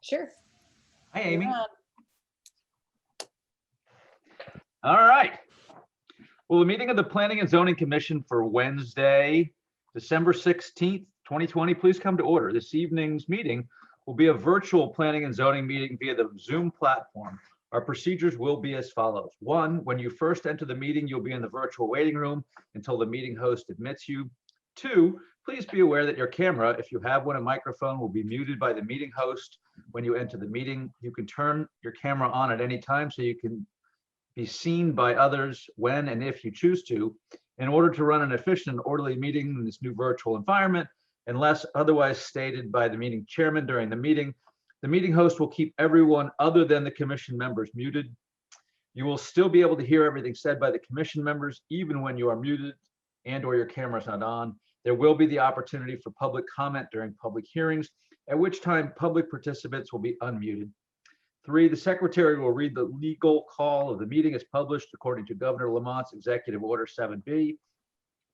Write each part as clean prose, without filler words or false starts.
Sure. Hi, Amy. You're on. All right. Well, the meeting of the Planning and Zoning Commission for Wednesday, December 16th, 2020, please come to order. This evening's meeting will be a virtual planning and zoning meeting via the Zoom platform. Our procedures will be as follows. 1, when you first enter the meeting, you'll be in the virtual waiting room until the meeting host admits you. 2, please be aware that your camera, if you have one, and microphone will be muted by the meeting host when you enter the meeting. You can turn your camera on at any time so you can be seen by others when and if you choose to. In order to run an efficient and orderly meeting in this new virtual environment, unless otherwise stated by the meeting chairman during the meeting host will keep everyone other than the commission members muted. You will still be able to hear everything said by the commission members, even when you are muted and or your camera is not on. There will be the opportunity for public comment during public hearings, at which time public participants will be unmuted. 3, the secretary will read the legal call of the meeting as published according to Governor Lamont's Executive Order 7B.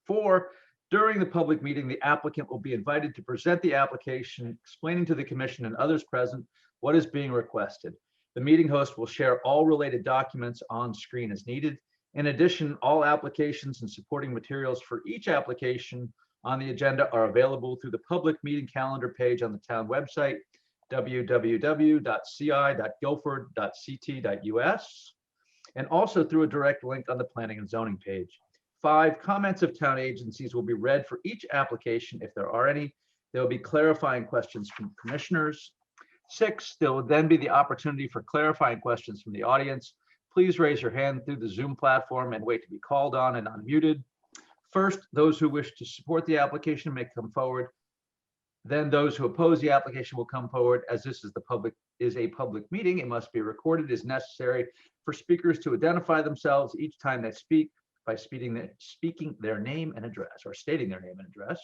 4, during the public meeting, the applicant will be invited to present the application, explaining to the commission and others present what is being requested. The meeting host will share all related documents on screen as needed. In addition, all applications and supporting materials for each application on the agenda are available through the public meeting calendar page on the town website, www.ci.guilford.ct.us, and also through a direct link on the Planning and Zoning page. 5, comments of town agencies will be read for each application if there are any. There will be clarifying questions from commissioners. 6, there will then be the opportunity for clarifying questions from the audience. Please raise your hand through the Zoom platform and wait to be called on and unmuted. First, those who wish to support the application may come forward. Then those who oppose the application will come forward. As this is a public meeting, it must be recorded. It is necessary for speakers to identify themselves each time they speak by speaking their name and address, or stating their name and address.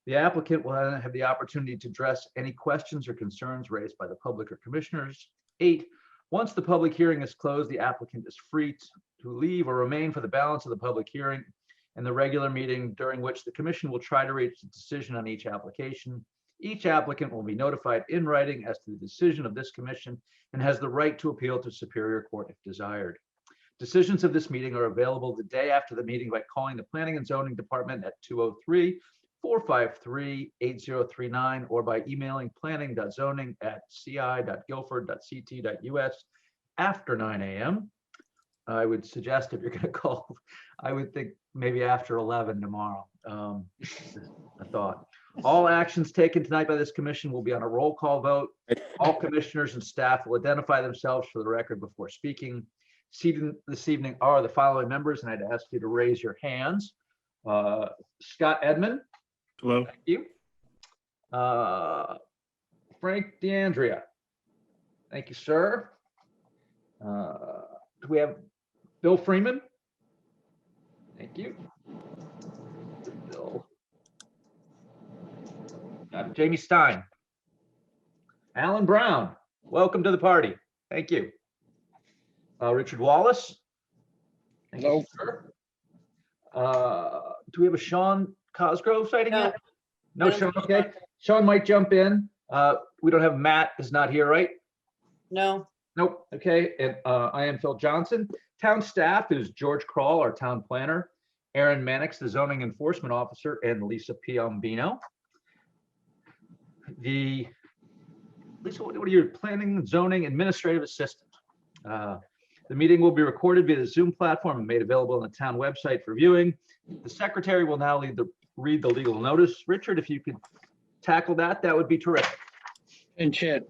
The applicant will then have the opportunity to address any questions or concerns raised by the public or commissioners. 8, once the public hearing is closed, the applicant is free to leave or remain for the balance of the public hearing and the regular meeting, during which the commission will try to reach a decision on each application. Each applicant will be notified in writing as to the decision of this commission and has the right to appeal to Superior Court if desired. Decisions of this meeting are available the day after the meeting by calling the Planning and Zoning Department at 203-453-8039 or by emailing planning.zoning@ci.guilford.ct.us after 9 a.m. I would suggest if you're going to call, I would think maybe after 11 tomorrow. A thought. All actions taken tonight by this commission will be on a roll call vote. All commissioners and staff will identify themselves for the record before speaking. Seated this evening are the following members, and I'd ask you to raise your hands. Scott Edmond. Hello. Thank you. Frank DeAndrea. Thank you, sir. Do we have Bill Freeman? Thank you. Bill. Jamie Stein. Alan Brown, welcome to the party. Thank you. Richard Wallace. Thank Hello. you, sir. Do we have a Sean Cosgrove sighting yet? No, Sean, okay. Sean might jump in. We don't have Matt is not here, right? No. Nope. Okay. And I am Phil Johnson. Town staff is George Kroll, our town planner, Aaron Mannix, the zoning enforcement officer, and Lisa Piombino. Lisa, what are your planning, zoning, administrative assistant? The meeting will be recorded via the Zoom platform and made available on the town website for viewing. The secretary will now read the legal notice. Richard, if you could tackle that, that would be terrific. And Chair,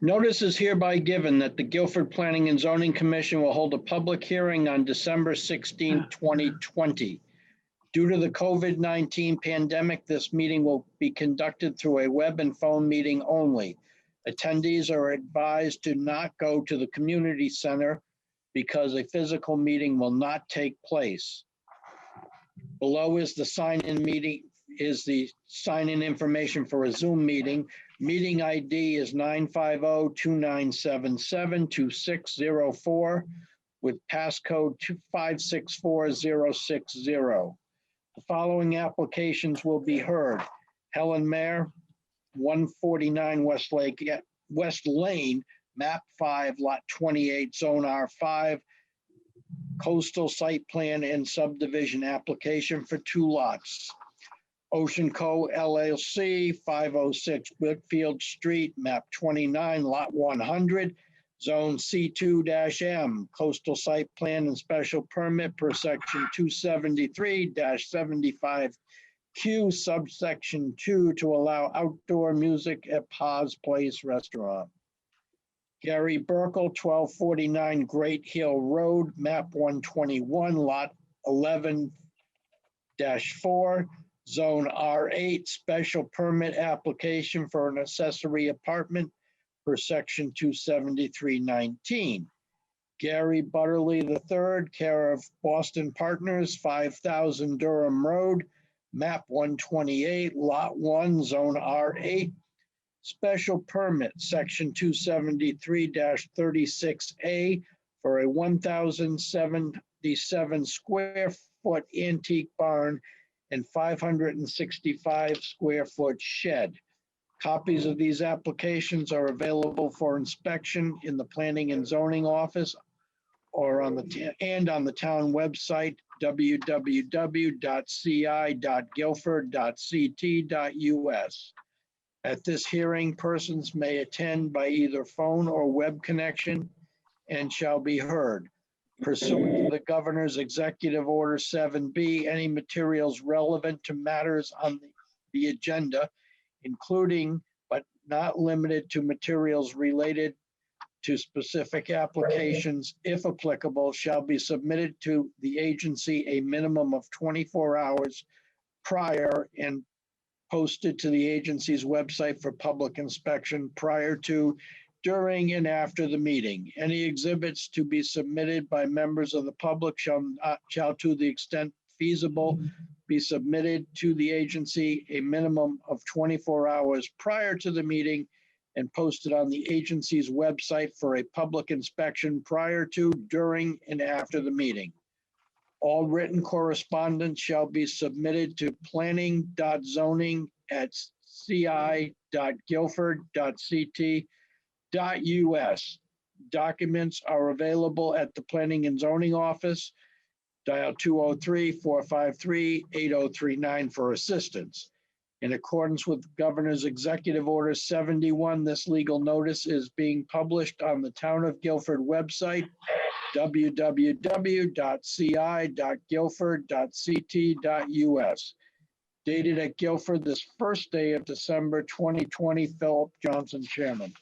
notice is hereby given that the Guilford Planning and Zoning Commission will hold a public hearing on December 16, 2020. Due to the COVID-19 pandemic, this meeting will be conducted through a web and phone meeting only. Attendees are advised to not go to the community center because a physical meeting will not take place. Below is the sign-in information for a Zoom meeting. Meeting ID is 950-2977-2604 with passcode 564060. The following applications will be heard. Helen Mayer, 149 Westlake West Lane, map 5, lot 28, zone R5, coastal site plan and subdivision application for 2 lots. Ocean Co. LLC, 506 Whitfield Street, map 29, lot 100, zone C2-M, coastal site plan and special permit per section 273-75Q, subsection 2, to allow outdoor music at Pa's Place Restaurant. Gary Burkle, 1249 Great Hill Road, map 121, lot 11-4, zone R8, special permit application for an accessory apartment per section 273-19. Gary Butterly III, care of Boston Partners, 5000 Durham Road, map 128, lot 1, zone R8, special permit, section 273-36A, for a 1,077 square foot antique barn and 565 square foot shed. Copies of these applications are available for inspection in the Planning and Zoning Office or on the town website, www.ci.guilford.ct.us. At this hearing, persons may attend by either phone or web connection and shall be heard. Pursuant to the Governor's Executive Order 7B, any materials relevant to matters on the agenda, including but not limited to materials related to specific applications, if applicable, shall be submitted to the agency a minimum of 24 hours prior and posted to the agency's website for public inspection prior to, during, and after the meeting. Any exhibits to be submitted by members of the public shall, to the extent feasible, be submitted to the agency a minimum of 24 hours prior to the meeting and posted on the agency's website for a public inspection prior to, during, and after the meeting. All written correspondence shall be submitted to planning.zoning@ci.guilford.ct.us. Documents are available at the Planning and Zoning Office. Dial 203-453-8039 for assistance. In accordance with Governor's Executive Order 71, this legal notice is being published on the Town of Guilford website, www.ci.guilford.ct.us. Dated at Guilford this first day of December 2020, Philip Johnson, Chairman.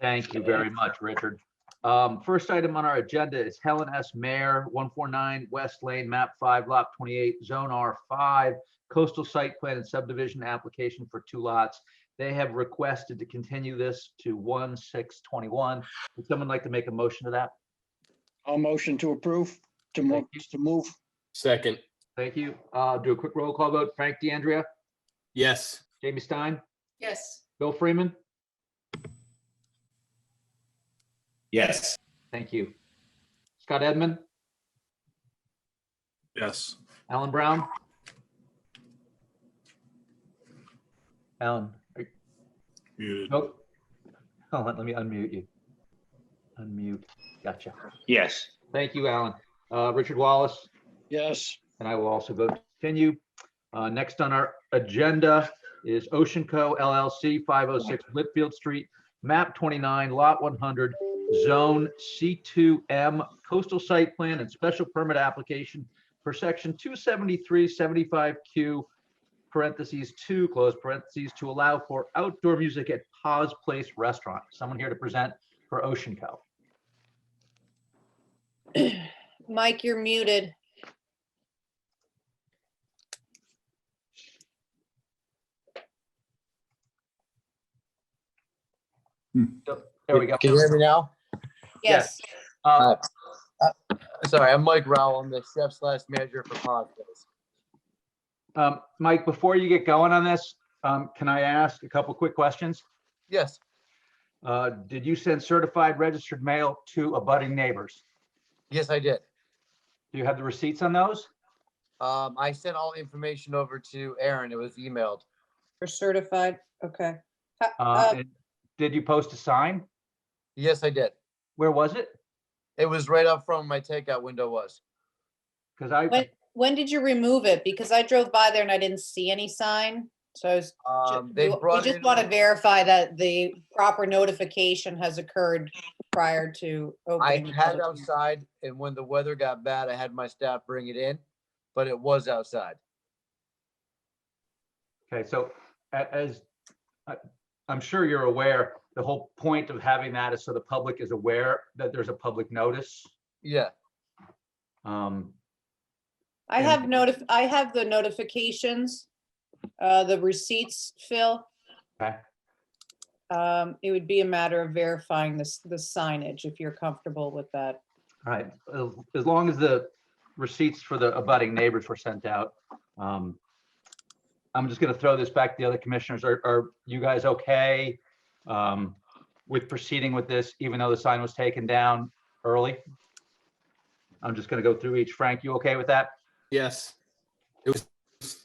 Thank you very much, Richard. First item on our agenda is Helen S. Mayer, 149 West Lane, map 5, lot 28, zone R5, coastal site plan and subdivision application for 2 lots. They have requested to continue this to 1/6/21. Would someone like to make a motion to that? I'll motion to approve, to move. Second. Thank you. Do a quick roll call vote. Frank DeAndrea, Yes. Jamie Stein, Yes. Bill Freeman. Yes. Thank you. Scott Edmund, Yes. Alan Brown. Alan, are you, Muted. nope. Oh, let me unmute you. Unmute. Gotcha. Yes. Thank you, Alan. Richard Wallace, Yes. and I will also vote to continue. Next on our agenda is Ocean Co. LLC, 506 Whitfield Street, map 29, lot 100, zone C2M, coastal site plan and special permit application for section 273-75Q, parentheses 2, close parentheses, to allow for outdoor music at Pa's Place Restaurant. Someone here to present for Ocean Co. Mike, you're muted. There we go. Can you hear me now? Yes. Sorry, I'm Mike Rowell. I'm the chef/manager for Pa's Place. Mike, before you get going on this, can I ask a couple quick questions? Yes, Did you send certified registered mail to abutting neighbors? yes, I did. Do you have the receipts on those? I sent all information over to Aaron. It was emailed. You're certified. Okay. And did you post a sign? Yes, I did. Where was it? It was right up front where my takeout window was. Because I, When did you remove it? Because I drove by there and I didn't see any sign. So I was, They we brought just in. want to verify that the proper notification has occurred prior to I opening. the had it public hearing. outside, and when the weather got bad, I had my staff bring it in, but it was outside. okay, so as I'm sure you're aware, the whole point of having that is so the public is aware that there's a public notice. Yeah, Um, I have the notifications, the receipts, Phil. Okay. It would be a matter of verifying the signage, if you're comfortable with that. All right, as long as the receipts for the abutting neighbors were sent out. I'm just gonna throw this back to the other commissioners. Are you guys okay with proceeding with this, even though the sign was taken down early? I'm just gonna go through each. Frank, you okay with that? Yes.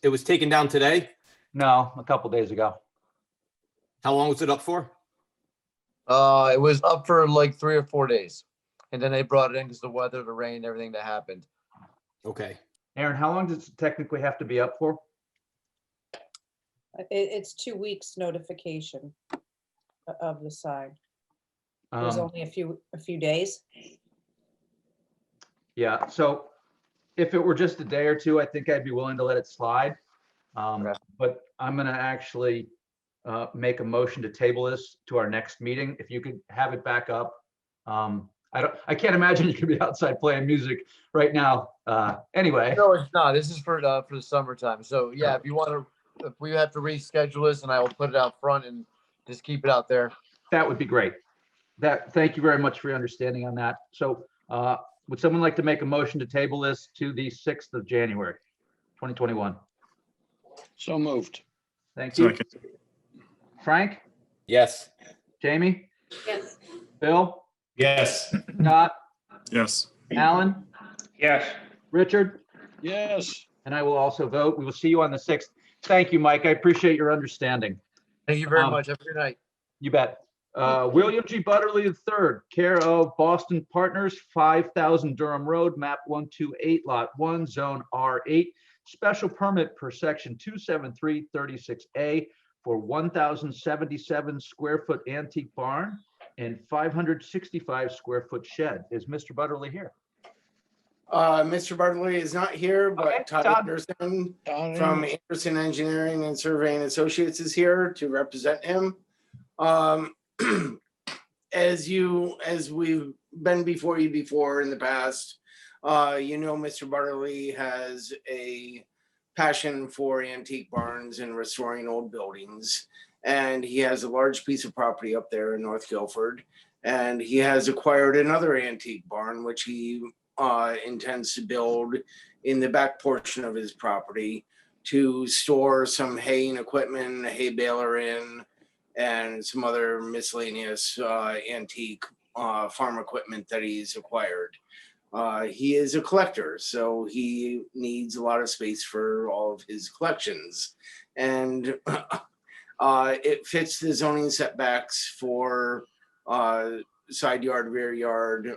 It was taken down today. No, a couple days ago. How long was it up for? it was up for like 3 or 4 days, and then they brought it in because the weather, the rain, everything that happened. Okay. Aaron, how long does it technically have to be up for? It's 2 weeks notification of the sign. It was only a few days. Yeah, so if it were just a day or two, I think I'd be willing to let it slide. Okay. But I'm gonna actually make a motion to table this to our next meeting. If you could have it back up. I can't imagine you could be outside playing music right now. Anyway, No, it's not. This is for the summertime. So yeah, if you want to, if we have to reschedule this, and I will put it out front and just keep it out there. that would be great. Thank you very much for your understanding on that. So would someone like to make a motion to table this to the 6th of January, 2021? So moved. Thank you. Second. Frank, Yes. Jamie, Yes. Bill, Yes. Scott, Yes. Alan, Yes. Richard, Yes. and I will also vote. We will see you on the 6th. Thank you, Mike. I appreciate your understanding. Thank you very Um, much. Have a good night. You bet. William G. Butterly III, care of Boston Partners, 5,000 Durham Road, map 128, lot 1, zone R8. Special permit per section 27336A for 1,077 square foot antique barn and 565 square foot shed. Is Mr. Butterly here? Mr. Bartley is not here, Okay, but Todd Todd. Anderson from Anderson Engineering and Surveying Associates is here to represent him. As we've been before you before in the past, you know, Mr. Bartley has a passion for antique barns and restoring old buildings. And he has a large piece of property up there in North Guilford. And he has acquired another antique barn, which he intends to build in the back portion of his property to store some haying equipment, a hay baler in, and some other miscellaneous antique farm equipment that he's acquired. He is a collector, so he needs a lot of space for all of his collections. And it fits the zoning setbacks for side yard, rear yard,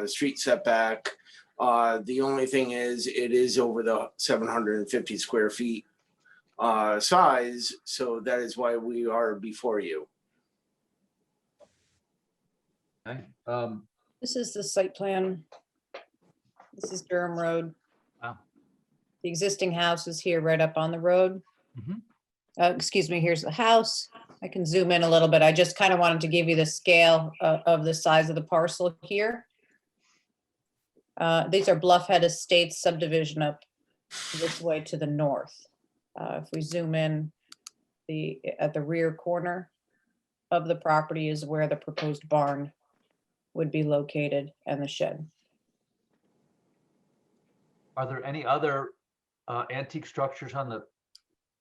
street setback. The only thing is, it is over the 750 square feet size, so that is why we are before you. Okay. This is the site plan. This is Durham Road. Wow. The existing house is here right up on the road. Mhm. Excuse me, here's the house. I can zoom in a little bit. I just kind of wanted to give you the scale of the size of the parcel here. These are Bluffhead Estates subdivision up this way to the north. If we zoom in, at the rear corner of the property is where the proposed barn would be located and the shed. Are there any other antique structures on the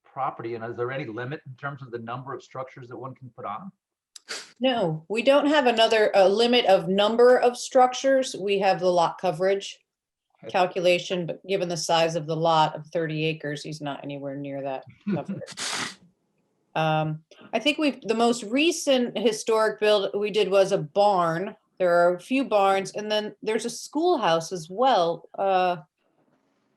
property? And is there any limit in terms of the number of structures that one can put on? No, we don't have a limit of number of structures. We have the lot coverage Okay. calculation, but given the size of the lot of 30 acres, he's not anywhere near that coverage. I think the most recent historic build we did was a barn. There are a few barns, and then there's a schoolhouse as well.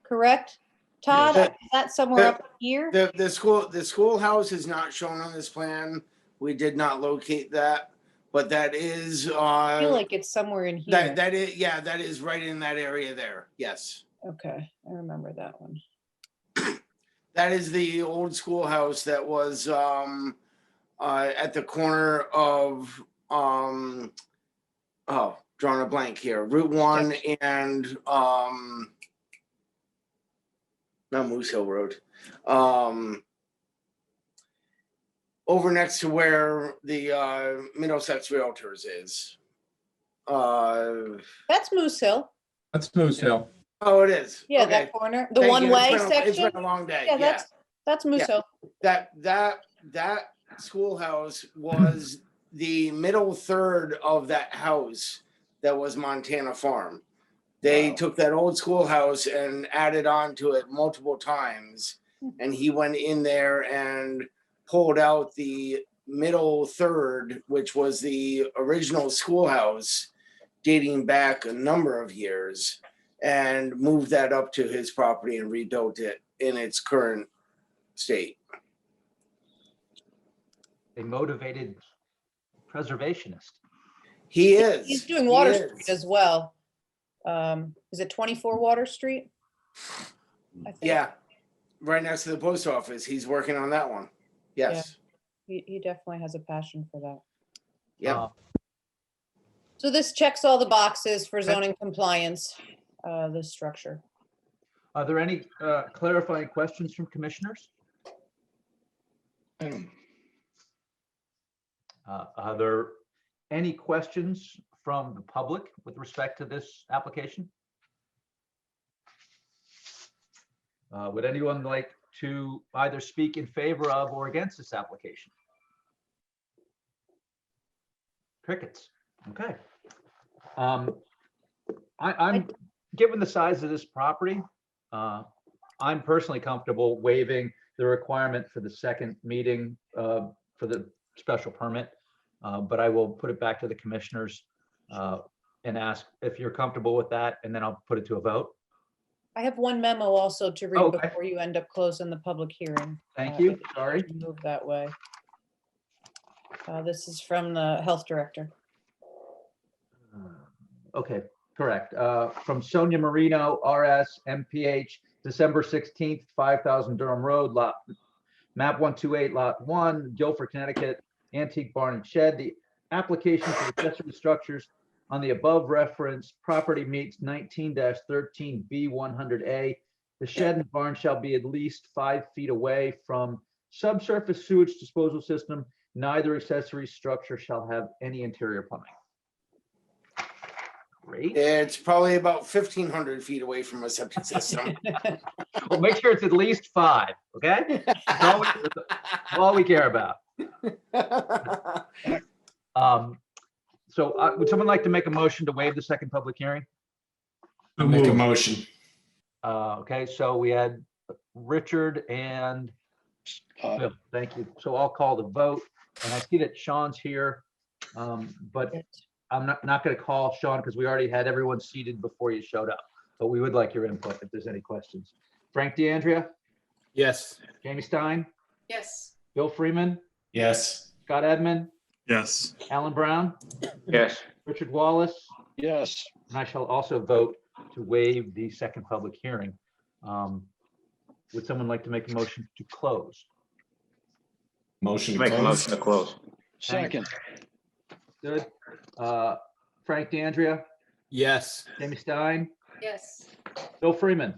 Correct? Todd, Yes. is that somewhere up here? The schoolhouse is not shown on this plan. We did not locate that, but that is, I feel like it's somewhere in here. that is, yeah, that is right in that area there. Yes. Okay, I remember that one. That is the old schoolhouse that was at the corner of drawing a blank here, Route 1 and not Moose Hill Road. Over next to where the Middlesex Realtors is. That's Moose Hill. That's Moose Hill. Oh, it is. Yeah, Okay. that corner, the Thank you. one-way It's section. been a long day. Yeah, that's Moose Yeah. Hill. That schoolhouse was the middle third of that house that was Montana Farm. They Wow. took that old schoolhouse and added on to it multiple times. And he went in there and pulled out the middle third, which was the original schoolhouse dating back a number of years, and moved that up to his property and rebuilt it in its current state. A motivated preservationist. He is. He's doing He Water is. Street as well. Is it 24 Water Street? I think. Yeah, right next to the post office. He's working on that one. Yes. He definitely has a passion for that. Yep. Uh, So this checks all the boxes for zoning compliance, this structure. Are there any clarifying questions from commissioners? Are there any questions from the public with respect to this application? Would anyone like to either speak in favor of or against this application? Crickets. Okay. I'm given the size of this property, I'm personally comfortable waiving the requirement for the second meeting for the special permit. But I will put it back to the commissioners and ask if you're comfortable with that, and then I'll put it to a vote. I have one memo also to read Okay. before you end up closing the public hearing. Thank you. if you Sorry. Move that way. This is from the health director. Okay, correct. From Sonia Marino, RS, MPH, December 16th, 5,000 Durham Road, map 128, lot 1, Guilford, Connecticut, antique barn and shed. The application for accessory structures on the above referenced property meets 19-13B 100A. The shed and barn shall be at least 5 feet away from subsurface sewage disposal system. Neither accessory structure shall have any interior plumbing. Great. It's probably about 1,500 feet away from a septic system. Well, make sure it's at least 5, okay? That's all we care about. So would someone like to make a motion to waive the second public hearing? I'll make a motion. Okay, so we had Richard and Bill. Thank you. So I'll call the vote, and I see that Sean's here, but I'm not going to call Sean because we already had everyone seated before you showed up. But we would like your input if there's any questions. Frank DeAndrea, Yes. Jamie Stein, Yes. Bill Freeman, Yes. Scott Edmund, Yes. Alan Brown, Yes. Richard Wallace, Yes, and I shall also vote to waive the second public hearing. Would someone like to make a motion to close? Motion to Make a close. motion to close. second, Good. Frank DeAndrea, Yes. Jamie Stein, Yes. Bill Freeman,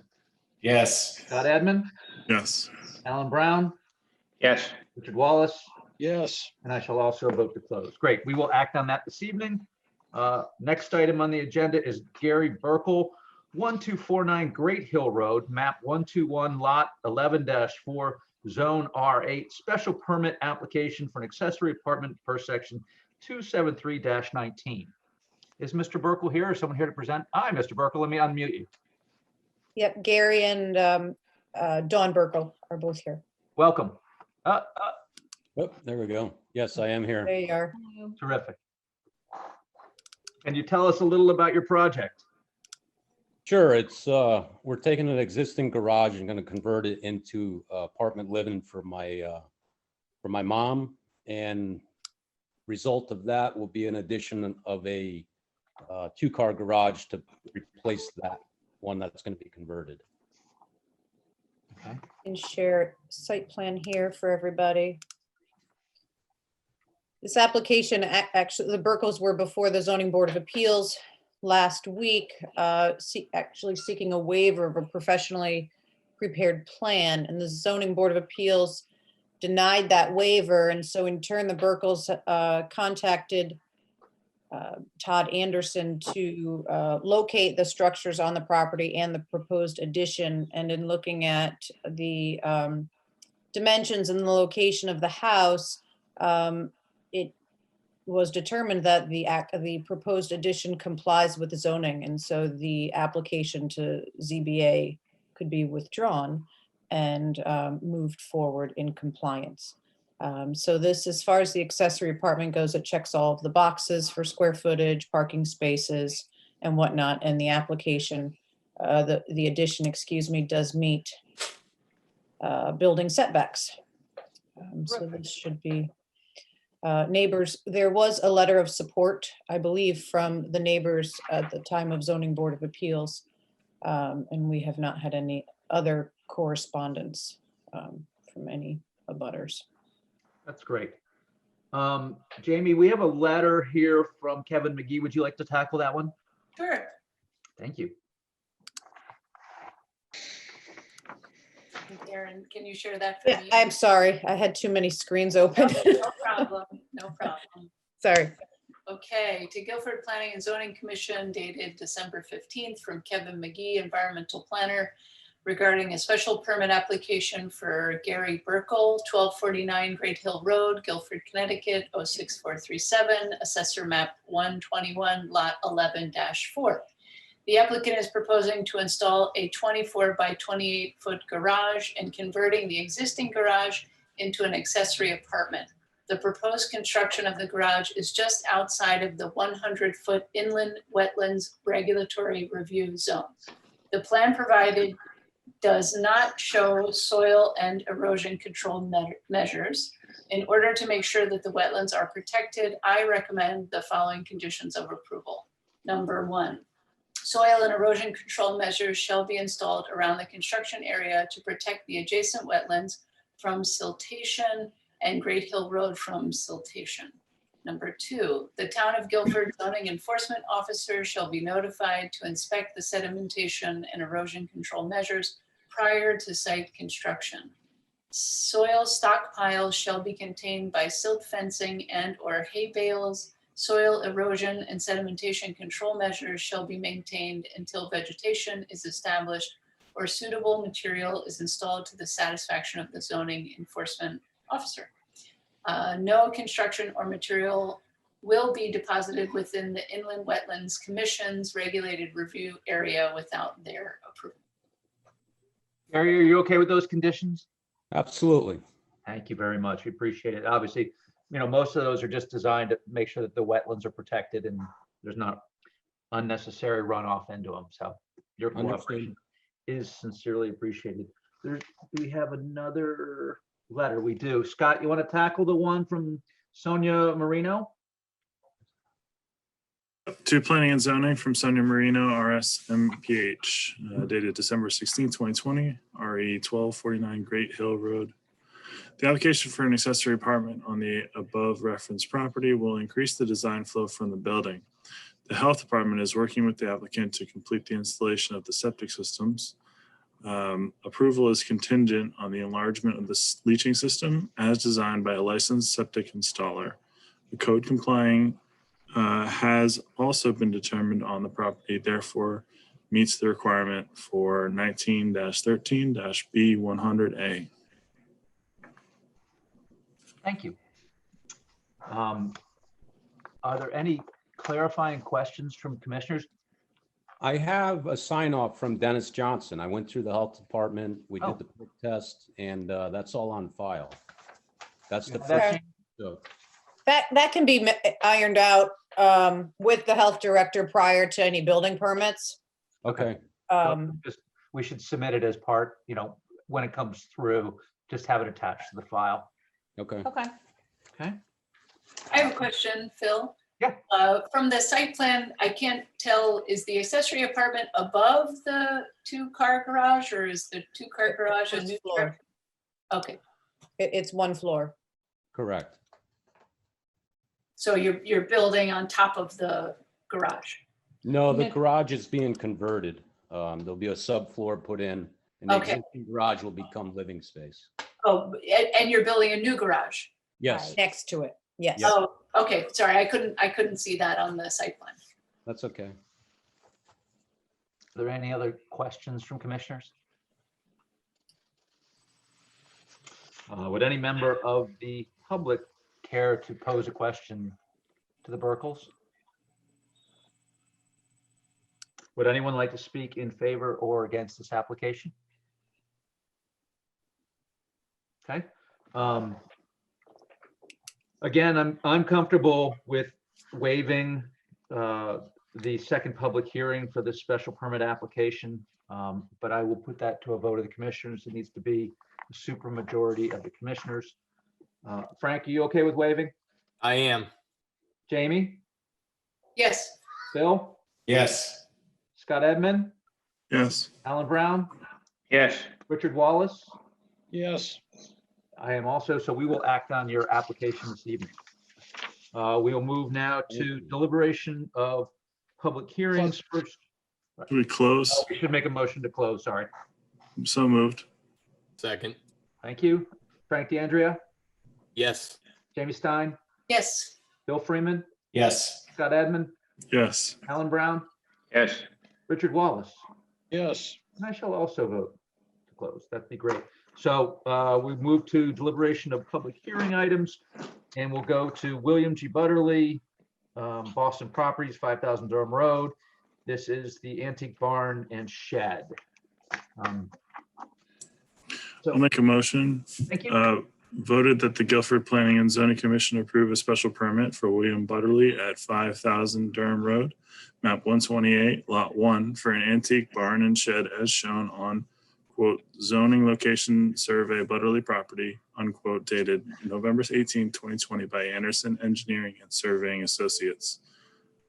Yes. Scott Edmund, Yes. Alan Brown, Yes. Richard Wallace, yes, and I shall also vote to close. Great. We will act on that this evening. Next item on the agenda is Gary Burkle, 1249 Great Hill Road, map 121, lot 11-4, zone R8, special permit application for an accessory apartment per section 273-19. Is Mr. Burkle here or someone here to present? Hi, Mr. Burkle. Let me unmute you. Yep, Gary and Dawn Burkle are both here. Welcome. Oh, there we go. Yes, I am here. There you are. Terrific. Can you tell us a little about your project? Sure, we're taking an existing garage and going to convert it into apartment living for my mom. And result of that will be an addition of a 2-car garage to replace that one that's going to be converted. Okay. And share site plan here for everybody. This application, actually, the Burkles were before the Zoning Board of Appeals last week, actually seeking a waiver of a professionally prepared plan, and the Zoning Board of Appeals denied that waiver. And so in turn, the Burkles contacted Todd Anderson to locate the structures on the property and the proposed addition. And in looking at the dimensions and the location of the house, it was determined that the proposed addition complies with the zoning. And so the application to ZBA could be withdrawn and moved forward in compliance. So this, as far as the accessory apartment goes, it checks all of the boxes for square footage, parking spaces, and whatnot. And the application, the addition, excuse me, does meet building setbacks. So this should be neighbors. There was a letter of support, I believe, from the neighbors at the time of Zoning Board of Appeals. And we have not had any other correspondence from any abutters. That's great. Jamie, we have a letter here from Kevin McGee. Would you like to tackle that one? Sure. Thank you. Darren, can you share that for Yeah, me? I'm sorry. I had too many screens open. No problem, no problem. Sorry. Okay, to Guilford Planning and Zoning Commission dated December 15th from Kevin McGee, Environmental Planner, regarding a special permit application for Gary Burkle, 1249 Great Hill Road, Guilford, Connecticut, 06437, Assessor Map 121, Lot 11-4. The applicant is proposing to install a 24 by 28 foot garage and converting the existing garage into an accessory apartment. The proposed construction of the garage is just outside of the 100-foot inland wetlands regulatory review zone. The plan provided does not show soil and erosion control measures. In order to make sure that the wetlands are protected, I recommend the following conditions of approval. Number 1, soil and erosion control measures shall be installed around the construction area to protect the adjacent wetlands from siltation and Great Hill Road from siltation. Number 2, the Town of Guilford zoning enforcement officer shall be notified to inspect the sedimentation and erosion control measures prior to site construction. Soil stockpiles shall be contained by silt fencing and or hay bales. Soil erosion and sedimentation control measures shall be maintained until vegetation is established or suitable material is installed to the satisfaction of the zoning enforcement officer. No construction or material will be deposited within the Inland Wetlands Commission's regulated review area without their approval. Gary, are you okay with those conditions? Absolutely. Thank you very much. We appreciate it. Obviously, you know, most of those are just designed to make sure that the wetlands are protected and there's not unnecessary runoff into them. So your cooperation is sincerely appreciated. Do we have another letter? We do. Scott, you want to tackle the one from Sonia Marino? To Planning and Zoning from Sonia Marino, RSMPH, dated December 16, 2020, RE 1249 Great Hill Road. The application for an accessory apartment on the above referenced property will increase the design flow from the building. The health department is working with the applicant to complete the installation of the septic systems. Approval is contingent on the enlargement of the leaching system as designed by a licensed septic installer. The code complying has also been determined on the property, therefore meets the requirement for 19-13-B100A. Thank you. Are there any clarifying questions from commissioners? I have a sign off from Dennis Johnson. I went through the health department. We Oh. did the perk test and that's all on file. That's the That first. So, That can be ironed out with the health director prior to any building permits. okay, Just, we should submit it as part, when it comes through, just have it attached to the file. okay. Okay. Okay. I have a question, Phil. Yeah. From the site plan, I can't tell, is the accessory apartment above the 2-car garage, or is the 2-car garage a First new floor. structure? Okay, It's one floor. Correct. so you're building on top of the garage. No, the Mid- garage is being converted. There'll be a subfloor put in, and the Okay. existing garage will become living space. Oh, and you're building a new garage? Yes, Next to it. Yes. Yeah. Oh, okay, sorry, I couldn't see that on the site plan. that's okay. Are there any other questions from commissioners? Would any member of the public care to pose a question to the Burkles? Would anyone like to speak in favor or against this application? Okay. Again, I'm comfortable with waiving the second public hearing for this special permit application, but I will put that to a vote of the commissioners. It needs to be a supermajority of the commissioners. Frank, are you okay with waiving? I am. Jamie? Yes, Bill? Yes. Scott Edmund? Yes. Alan Brown? Yes. Richard Wallace? Yes, I am also, so we will act on your application this evening. We will move now to deliberation of public hearings. First, Do we close? we should make a motion to close, sorry. So moved. Second. Thank you. Frank DeAndrea, Yes. Jamie Stein, yes, Bill Freeman, Yes. Scott Edmund, Yes. Alan Brown, Yes. Richard Wallace. yes. And I shall also vote to close. That'd be great. So we move to deliberation of public hearing items, and we'll go to William G. Butterly, Boston Properties, 5,000 Durham Road. This is the antique barn and shed. I'll make a motion. Thank you. Voted that the Guilford Planning and Zoning Commission approve a special permit for William Butterly at 5,000 Durham Road, map 128, lot 1, for an antique barn and shed as shown on, quote, zoning location survey Butterly property, unquote, dated November 18, 2020 by Anderson Engineering and Surveying Associates.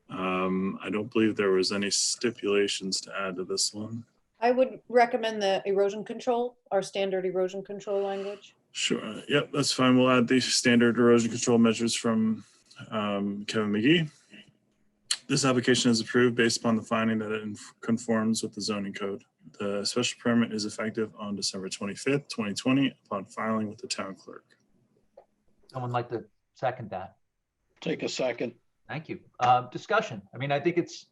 I don't believe there was any stipulations to add to this one. I would recommend the erosion control, our standard erosion control language. Sure. Yep, that's fine. We'll add the standard erosion control measures from Kevin McGee. This application is approved based upon the finding that it conforms with the zoning code. The special permit is effective on December 25th, 2020, upon filing with the town clerk. Someone like to second that? Take a second. Thank you. Discussion. I mean, I think it's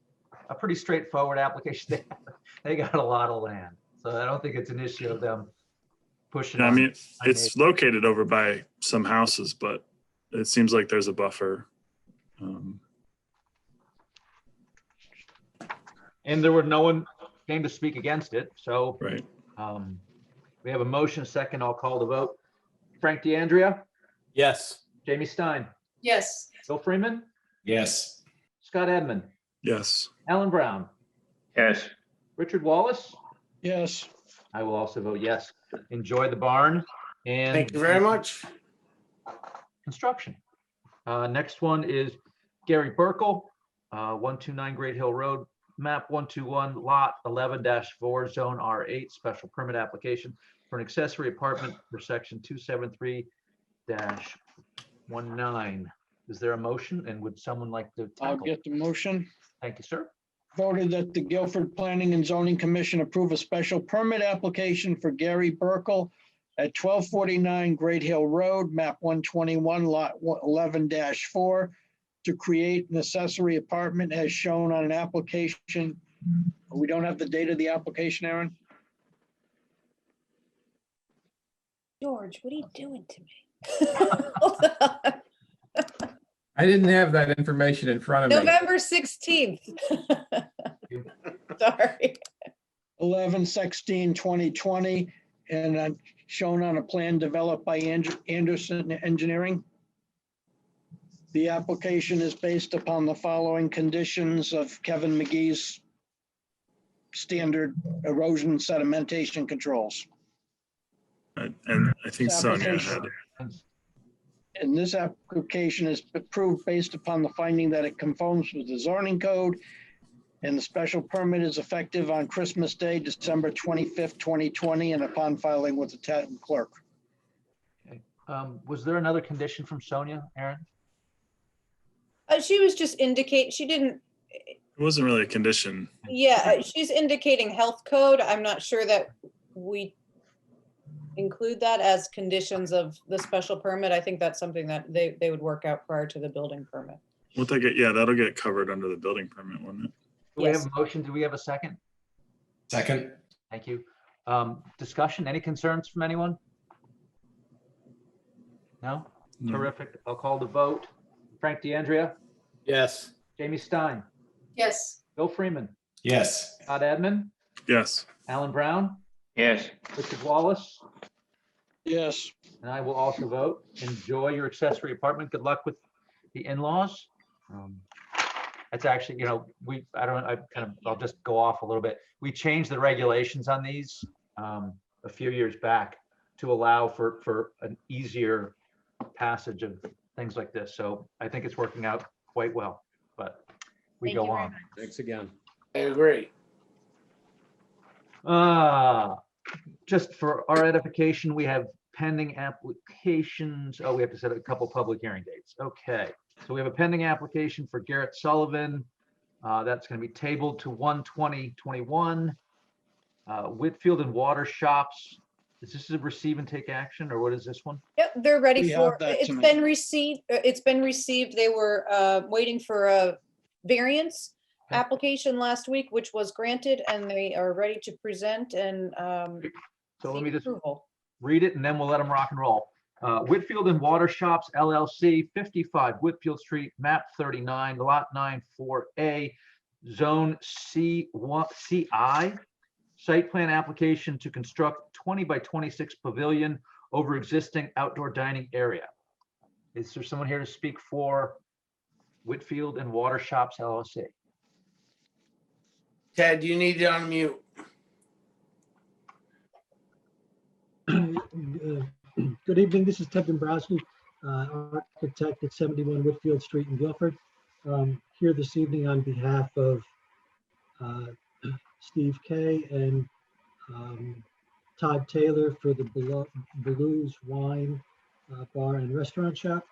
a pretty straightforward application. They got a lot of land, so I don't think it's an issue of them pushing. Yeah, I on- mean, it's located over by some houses, but it seems like there's a buffer. And there were no one came to speak against it, so Right. we have a motion, second, I'll call the vote. Frank DeAndrea, Yes. Jamie Stein, yes, Bill Freeman, Yes. Scott Edmund, Yes. Alan Brown, Yes. Richard Wallace. Yes, I will also vote yes. Enjoy the barn and. Thank you very much. Construction. Next one is Gary Burkle, 129 Great Hill Road, map 121, lot 11-4, zone R8, special permit application for an accessory apartment for section 273-19. Is there a motion, and would someone like to I'll tackle? get the motion. Thank you, sir. Voted that the Guilford Planning and Zoning Commission approve a special permit application for Gary Burkle at 1249 Great Hill Road, map 121, lot 11-4, to create an accessory apartment as shown on an application. We don't have the date of the application, Aaron? George, what are you doing to me? Hold on. I didn't have that information in front of me. November 16th. Sorry. 11/16/2020, and shown on a plan developed by Anderson Engineering. The application is based upon the following conditions of Kevin McGee's standard erosion sedimentation controls. And I think Sonia had, And this application is approved based upon the finding that it conforms with the zoning code, and the special permit is effective on Christmas Day, December 25th, 2020, and upon filing with the town clerk. Okay. Was there another condition from Sonia, Aaron? She was just she didn't, it wasn't really a condition. yeah, she's indicating health code. I'm not sure that we include that as conditions of the special permit. I think that's something that they would work out prior to the building permit. Won't that get, yeah, that'll get covered under the building permit, wouldn't it? Do we have Yes. a motion? Do we have a second? Second. Thank you. Discussion, any concerns from anyone? No? No. Terrific. I'll call the vote. Frank DeAndrea, Yes. Jamie Stein, Yes. Bill Freeman, Yes. Todd Edmond, Yes. Alan Brown, Yes. Richard Wallace, Yes. and I will also vote. Enjoy your accessory apartment. Good luck with the in-laws. That's actually, you know, I'll just go off a little bit. We changed the regulations on these a few years back to allow for an easier passage of things like this. So I think it's working out quite well, but we Thank go you very on. much. Thanks again. I agree. Just for our edification, we have pending applications. Oh, we have to set a couple public hearing dates. Okay, so we have a pending application for Garrett Sullivan. That's going to be tabled to 1/20/21. Whitfield and Water Shops. Is this a receive and take action, or what is this one? Yep, they're ready We have for, that it's tonight. been received, They were waiting for a variance Okay. application last week, which was granted, and they are ready to present and So let me seek just approval. read it and then we'll let them rock and roll. Whitfield and Water Shops LLC, 55 Whitfield Street, map 39, lot 94A, zone C1, CI. Site plan application to construct 20 by 26 pavilion over existing outdoor dining area. Is there someone here to speak for Whitfield and Water Shops LLC? Ted, you need to unmute. Good evening, this is Ted Dombrowski, architect at 71 Whitfield Street in Guilford. Here this evening on behalf of Steve Kay and Todd Taylor for the Blues Wine Bar and Restaurant Shop.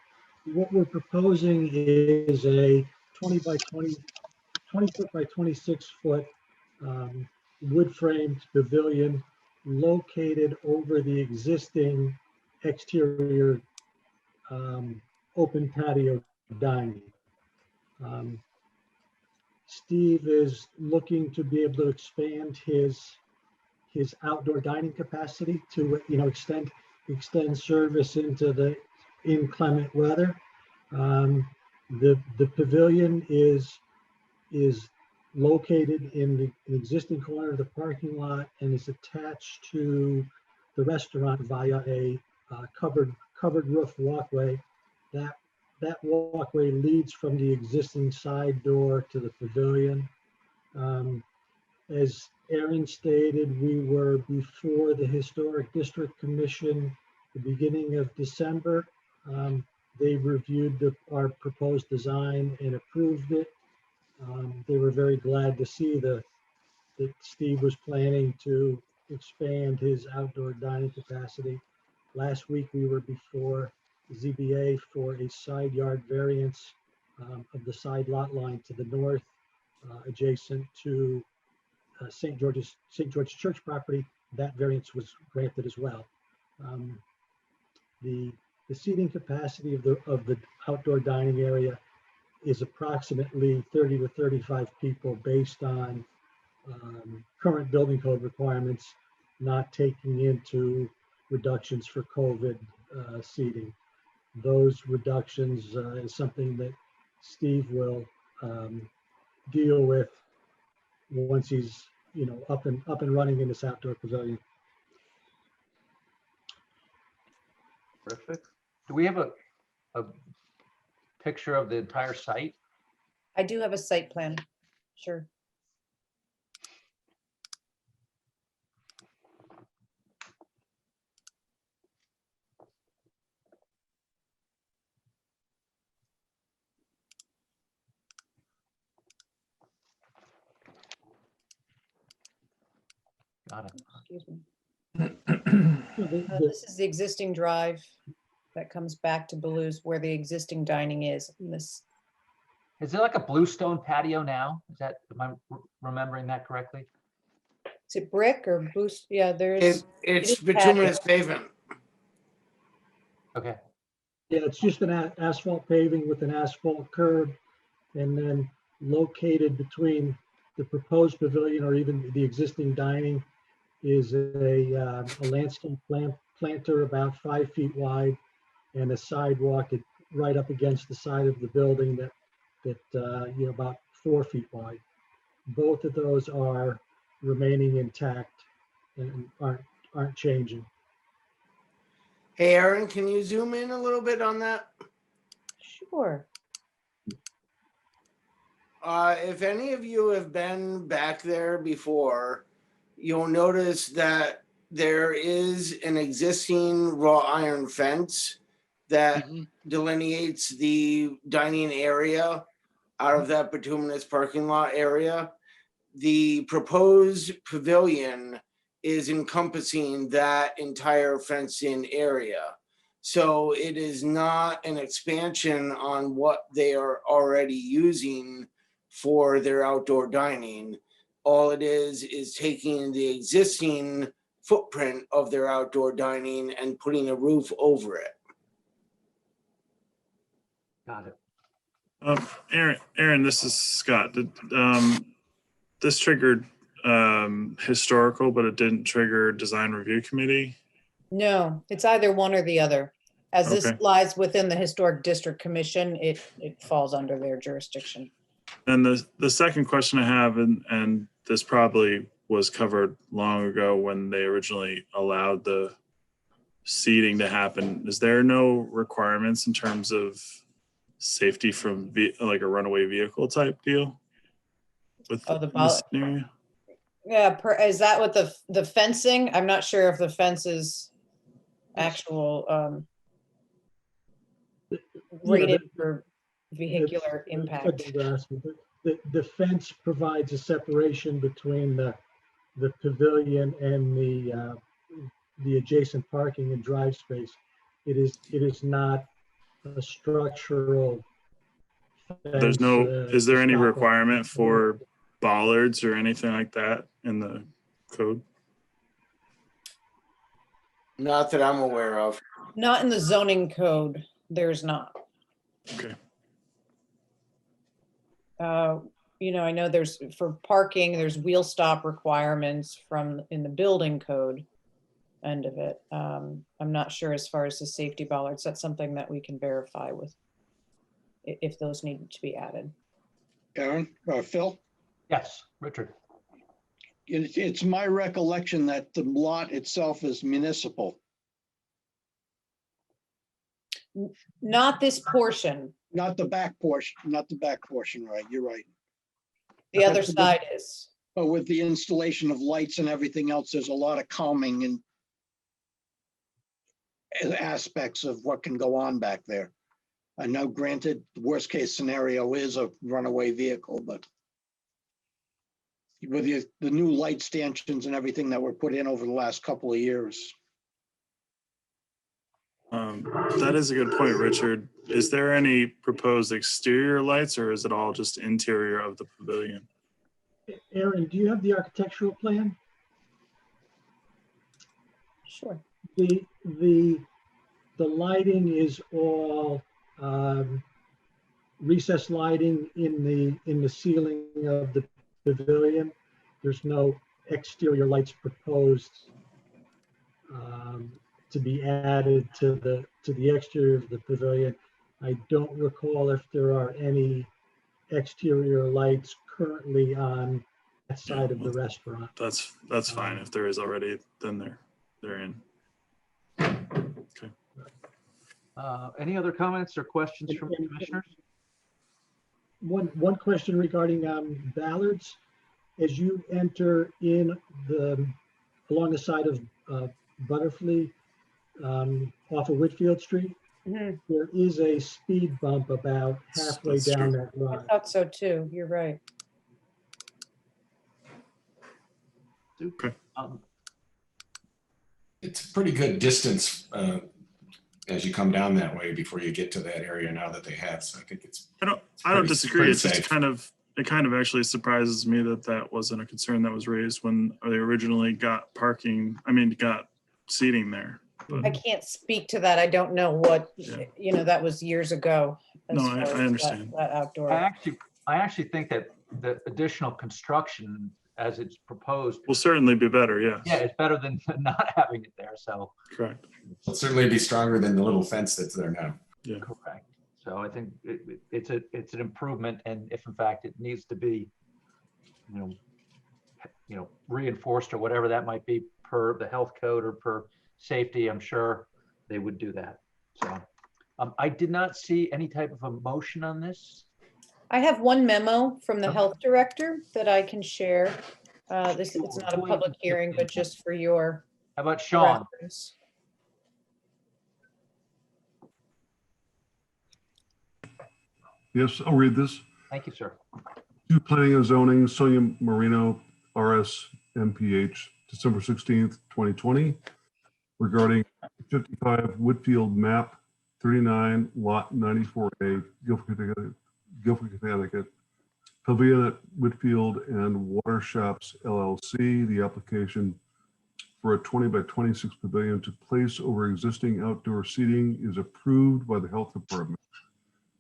What we're proposing is a 20 foot by 26 foot wood framed pavilion located over the existing exterior open patio dining. Steve is looking to be able to expand his outdoor dining capacity to, extend service into the inclement weather. The pavilion is located in the existing corner of the parking lot and is attached to the restaurant via a covered roof walkway. That walkway leads from the existing side door to the pavilion. As Aaron stated, we were before the Historic District Commission the beginning of December. They reviewed our proposed design and approved it. They were very glad to see that Steve was planning to expand his outdoor dining capacity. Last week, we were before ZBA for a side yard variance of the side lot line to the north, adjacent to St. George's Church property. That variance was granted as well. The seating capacity of the outdoor dining area is approximately 30 to 35 people based on current building code requirements, not taking into reductions for COVID seating. Those reductions is something that Steve will deal with once he's up and running in this outdoor pavilion. Terrific. Do we have a picture of the entire site? I do have a site plan. Sure. Got it. Excuse me. The- This is the existing drive that comes back to Baloo's where the existing dining is. And this, Is there like a bluestone patio now? Is that, am I remembering that correctly? is it brick or boost? Yeah, there's, It's is bituminous pavement. Okay. Yeah, it's just an asphalt paving with an asphalt curb. And then located between the proposed pavilion or even the existing dining is a landscape planter about 5 feet wide and a sidewalk right up against the side of the building that about 4 feet wide. Both of those are remaining intact and aren't changing. Hey, Aaron, can you zoom in a little bit on that? sure. If any of you have been back there before, you'll notice that there is an existing wrought iron fence that delineates the dining area out of that bituminous parking lot area. The proposed pavilion is encompassing that entire fenced-in area. So it is not an expansion on what they are already using for their outdoor dining. All it is taking the existing footprint of their outdoor dining and putting a roof over it. Got it. Aaron, this is Scott. This triggered historical, but it didn't trigger design review committee. No, it's either one or the other. As this Okay. lies within the Historic District Commission, it falls under their jurisdiction. And the second question I have, and this probably was covered long ago when they originally allowed the seating to happen. Is there no requirements in terms of safety from like a runaway vehicle type deal? With Oh, the this area? Yeah, is that what the fencing? I'm not sure if the fence is actual rated for vehicular impact. The fence provides a separation between the pavilion and the adjacent parking and drive space. It is not a structural There's fence, no, is there to any stop it. requirement for bollards or anything like that in the code? Not that I'm aware of. Not in the zoning code, there's not. Okay. I know there's, for parking, there's wheel stop requirements in the building code end of it. I'm not sure as far as the safety bollards, that's something that we can verify with if those need to be added. Aaron, Phil? Yes, Richard. It's my recollection that the lot itself is municipal. Not this portion, Not the back portion, right? You're right. the other side is. But with the installation of lights and everything else, there's a lot of calming and aspects of what can go on back there. I know, granted, the worst case scenario is a runaway vehicle, but with the new light stanchions and everything that were put in over the last couple of years. That is a good point, Richard. Is there any proposed exterior lights or is it all just interior of the pavilion? Aaron, do you have the architectural plan? Sure. The lighting is all recessed lighting in the ceiling of the pavilion. There's no exterior lights proposed to be added to the exterior of the pavilion. I don't recall if there are any exterior lights currently on that side of the restaurant. That's fine. If there is already, then they're in. Okay. Any other comments or questions from And- commissioners? One question regarding Ballards. As you enter in along the side of Butterfly off of Whitfield Street, Mhm. there is a speed bump about halfway That's down true. that I road. thought so too. You're right. Um, It's a pretty good distance as you come down that way before you get to that area now that they have. So I think it's I don't pretty- disagree. pretty It's just safe. it kind of actually surprises me that that wasn't a concern that was raised when they originally got got seating there. But I can't speak to that. I don't know what, Yeah. that was years ago. as No, far I as that- understand. That outdoor. I actually think that the additional construction as it's proposed, will certainly be better, yes. yeah, it's better than not having it there. So Correct. It'll certainly be stronger than the little fence that's there now. correct. So I think it's an improvement, and if in fact it needs to be, reinforced or whatever that might be per the health code or per safety, I'm sure they would do that. So I did not see any type of a motion on this. I have one memo from the Okay. health director that I can share. It's not a public hearing, but just for your How about Sean? reference. Yes, I'll read this. Thank you, sir. To Planning and Zoning, Sonia Marino, RS MPH, December 16th, 2020, regarding 55 Whitfield Map 39, Lot 94A, Guilford, Connecticut, Pavilion at Whitfield and Water Shops LLC. The application for a 20 by 26 pavilion to place over existing outdoor seating is approved by the Health Department.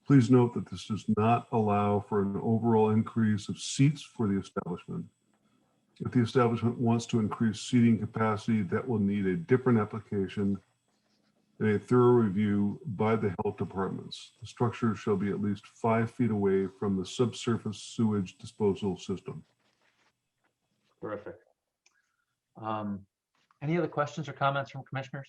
Please note that this does not allow for an overall increase of seats for the establishment. If the establishment wants to increase seating capacity, that will need a different application and a thorough review by the health departments. The structure shall be at least 5 feet away from the subsurface sewage disposal system. Terrific. Any other questions or comments from commissioners?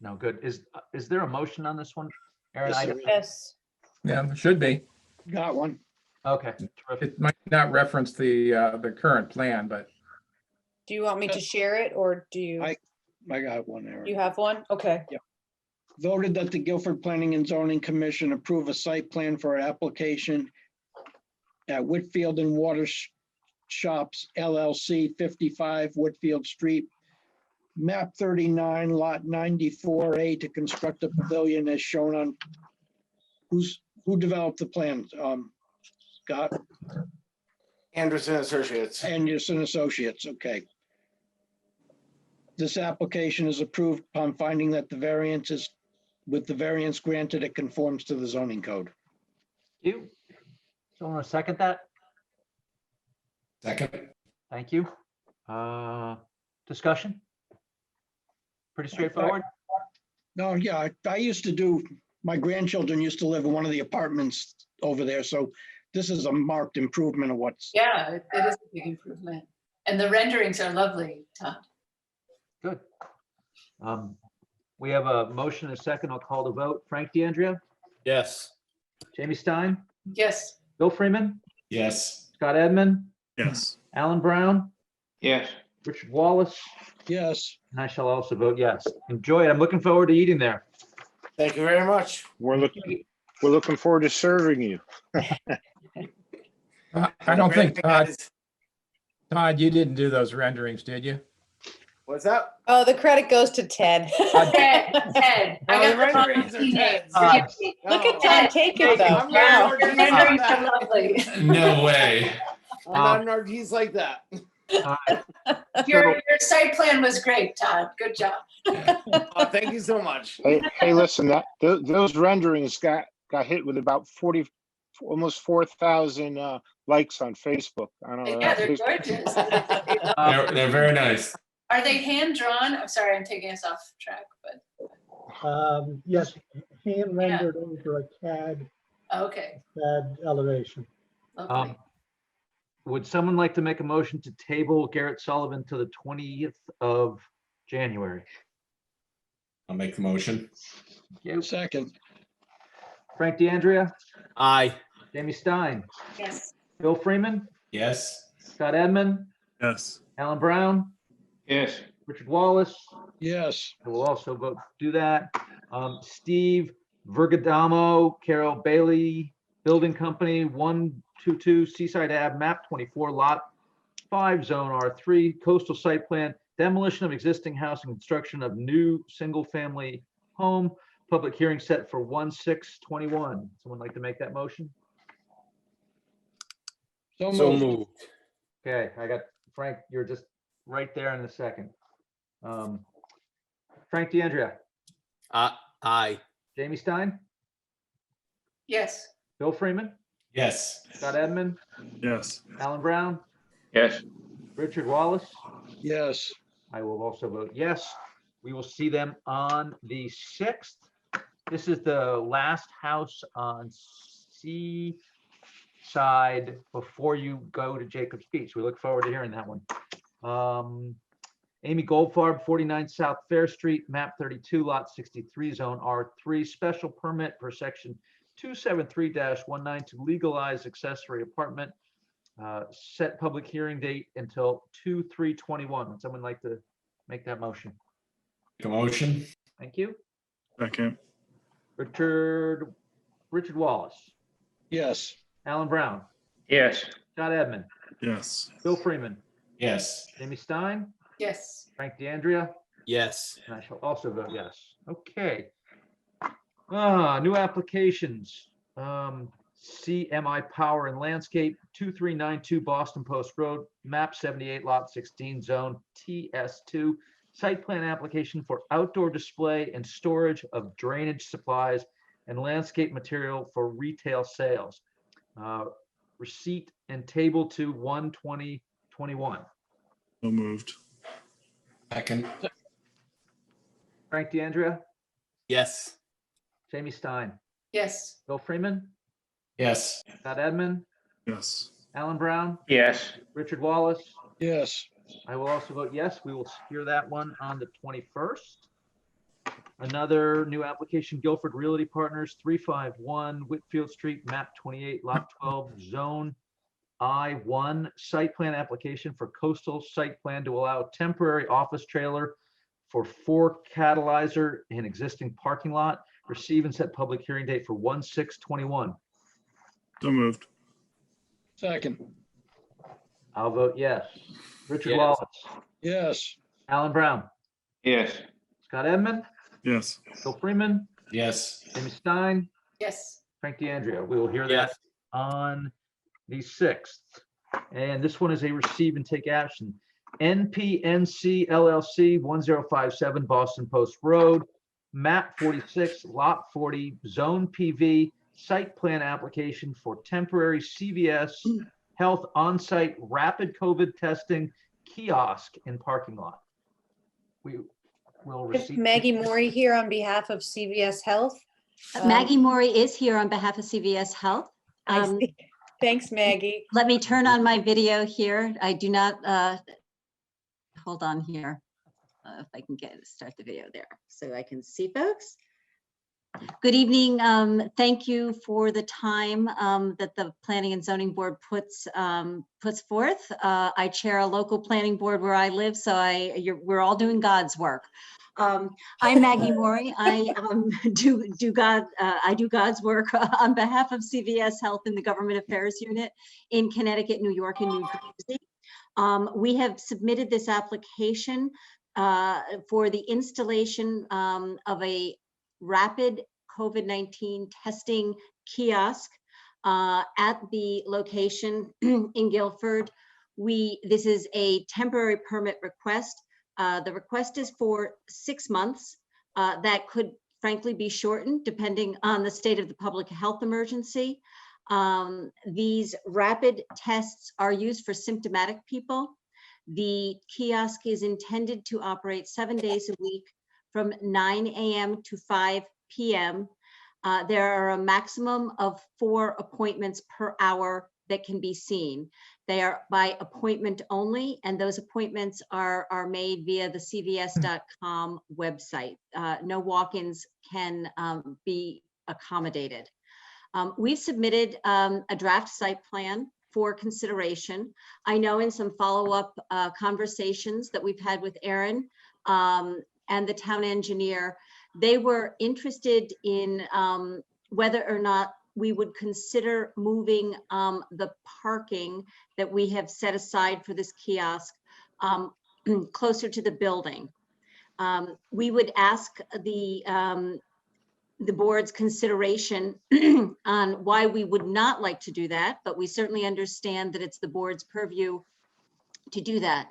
No, good. Is there a motion on this one? Aaron, Yes, I, there is. Yes, Yeah, it should be. Got one. okay, terrific. It might not reference the current plan, but do you want me to share it or do you, I got one, Aaron. you have one? Okay. Voted that the Guilford Planning and Zoning Commission approve a site plan for an application at Whitfield and Water Shops LLC, 55 Whitfield Street, map 39, lot 94A, to construct a pavilion as shown on, who developed the plan? Scott Anderson Associates. Anderson Associates, okay. This application is approved upon finding that with the variance granted, it conforms to the zoning code. You? Someone want to second that? Second. Thank you. Discussion? Pretty straightforward? No, yeah, I used to my grandchildren used to live in one of the apartments over there, so this is a marked improvement of what's. Yeah, it is a big improvement. And the renderings are lovely, Todd. Good. We have a motion and a second. I'll call the vote. Frank DeAndrea, Yes. Jamie Stein, Yes, Bill Freeman, Yes. Scott Edmund, Yes. Alan Brown, Yes. Richard Wallace, Yes, and I shall also vote yes. Enjoy it. I'm looking forward to eating there. Thank you very much. We're looking forward to serving you. I don't think, Todd, you didn't do those renderings, did you? What's up? Oh, the credit goes to Ted. Ted, Ted. I Oh, got the the wrong renderings are name. Ted's. Look at Ted take it though. I'm Wow. not Your an artiste renderings like are that. lovely. No way. I'm not an artiste like that. Your site plan was great, Todd. Good job. Oh, thank you so much. Hey, listen, those renderings got hit with about almost 4,000 likes on Facebook. I don't know. Yeah, they're gorgeous. They're very nice. Are they hand drawn? I'm sorry, I'm taking us off track, but Yes, hand rendered over a CAD okay. elevation. Lovely. Would someone like to make a motion to table Garrett Sullivan to the 20th of January? I'll make the motion. Thank you. Second, Frank DeAndrea, Aye. Jamie Stein, Yes. Bill Freeman, Yes. Scott Edmund, Yes. Alan Brown, Yes. Richard Wallace. yes, I will also vote to do that. Steve Vergadamo, Carol Bailey, Building Company, 122 Seaside Ave, map 24, lot 5, zone R3, coastal site plan, demolition of existing house and construction of new single-family home. Public hearing set for 1/6/21. Someone like to make that motion? so So moved. moved. Okay, I got Frank, you're just right there in a second. Frank DeAndrea, Aye. Jamie Stein, Yes. Bill Freeman, Yes. Scott Edmund, Yes. Alan Brown, Yes. Richard Wallace. Yes, I will also vote yes. We will see them on the 6th. This is the last house on Seaside before you go to Jacob's Beach. We look forward to hearing that one. Amy Goldfarb, 49 South Fair Street, map 32, lot 63, zone R3, special permit per section 273-19 to legalize accessory apartment. Set public hearing date until 2/3/21. Would someone like to make that motion? Make a motion. Thank you. Second. Richard Wallace, yes, Alan Brown, Yes. Scott Edmund, Yes. Bill Freeman, Yes. Jamie Stein, Yes. Frank DeAndrea, Yes. and I shall also vote yes. Okay. New applications. CMI Power and Landscape, 2392 Boston Post Road, map 78, lot 16, zone TS2. Site plan application for outdoor display and storage of drainage supplies and landscape material for retail sales. Receipt and table to 1/20/21. So moved. Second. Frank DeAndrea, Yes. Jamie Stein, Yes. Bill Freeman, Yes. Scott Edmund, Yes. Alan Brown, Yes. Richard Wallace. yes, I will also vote yes. We will hear that one on the 21st. Another new application, Guilford Realty Partners, 351 Whitfield Street, map 28, lot 12, zone I1. Site plan application for coastal site plan to allow temporary office trailer for 4 catalyzer in existing parking lot. Receive and set public hearing date for 1/6/21. So moved. second, I'll vote yes. Richard Yes. Wallace, yes, Alan Brown, Yes. Scott Edmund, Yes. Bill Freeman, Yes. Jamie Stein, Yes. Frank DeAndrea. We will hear that Yes. on the 6th. And this one is a receive and take action. NPNC LLC, 1057 Boston Post Road, map 46, lot 40, zone PV, site plan application for temporary CVS Health on-site rapid COVID testing kiosk in parking lot. We will Is receive. Maggie Maury here on behalf of CVS Health? Maggie Maury is here on behalf of CVS Health. I see. Thanks, Maggie. Let me turn on my video here. I do not, hold on here. If I can start the video there so I can see folks. Good evening. Thank you for the time that the Planning and Zoning Board puts forth. I chair a local planning board where I live, so we're all doing God's work. I'm Maggie Maury. I do God's work on behalf of CVS Health in the Government Affairs Unit in Connecticut, New York, and New Jersey. We have submitted this application for the installation of a rapid COVID-19 testing kiosk at the location in Guilford. This is a temporary permit request. The request is for 6 months. That could frankly be shortened depending on the state of the public health emergency. These rapid tests are used for symptomatic people. The kiosk is intended to operate 7 days a week from 9 a.m. to 5 p.m. There are a maximum of 4 appointments per hour that can be seen. They are by appointment only, and those appointments are made via the cvs.com website. No walk-ins can be accommodated. We've submitted a draft site plan for consideration. I know in some follow-up conversations that we've had with Aaron and the town engineer, they were interested in whether or not we would consider moving the parking that we have set aside for this kiosk closer to the building. We would ask the board's consideration on why we would not like to do that, but we certainly understand that it's the board's purview to do that.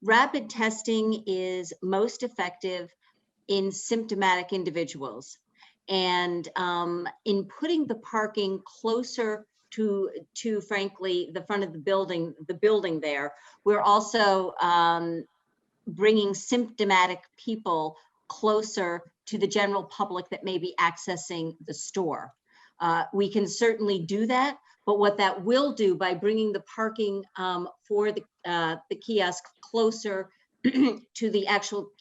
Rapid testing is most effective in symptomatic individuals. And in putting the parking closer to frankly, the front of the building there, we're also bringing symptomatic people closer to the general public that may be accessing the store. We can certainly do that, but what that will do by bringing the parking for the kiosk closer to the actual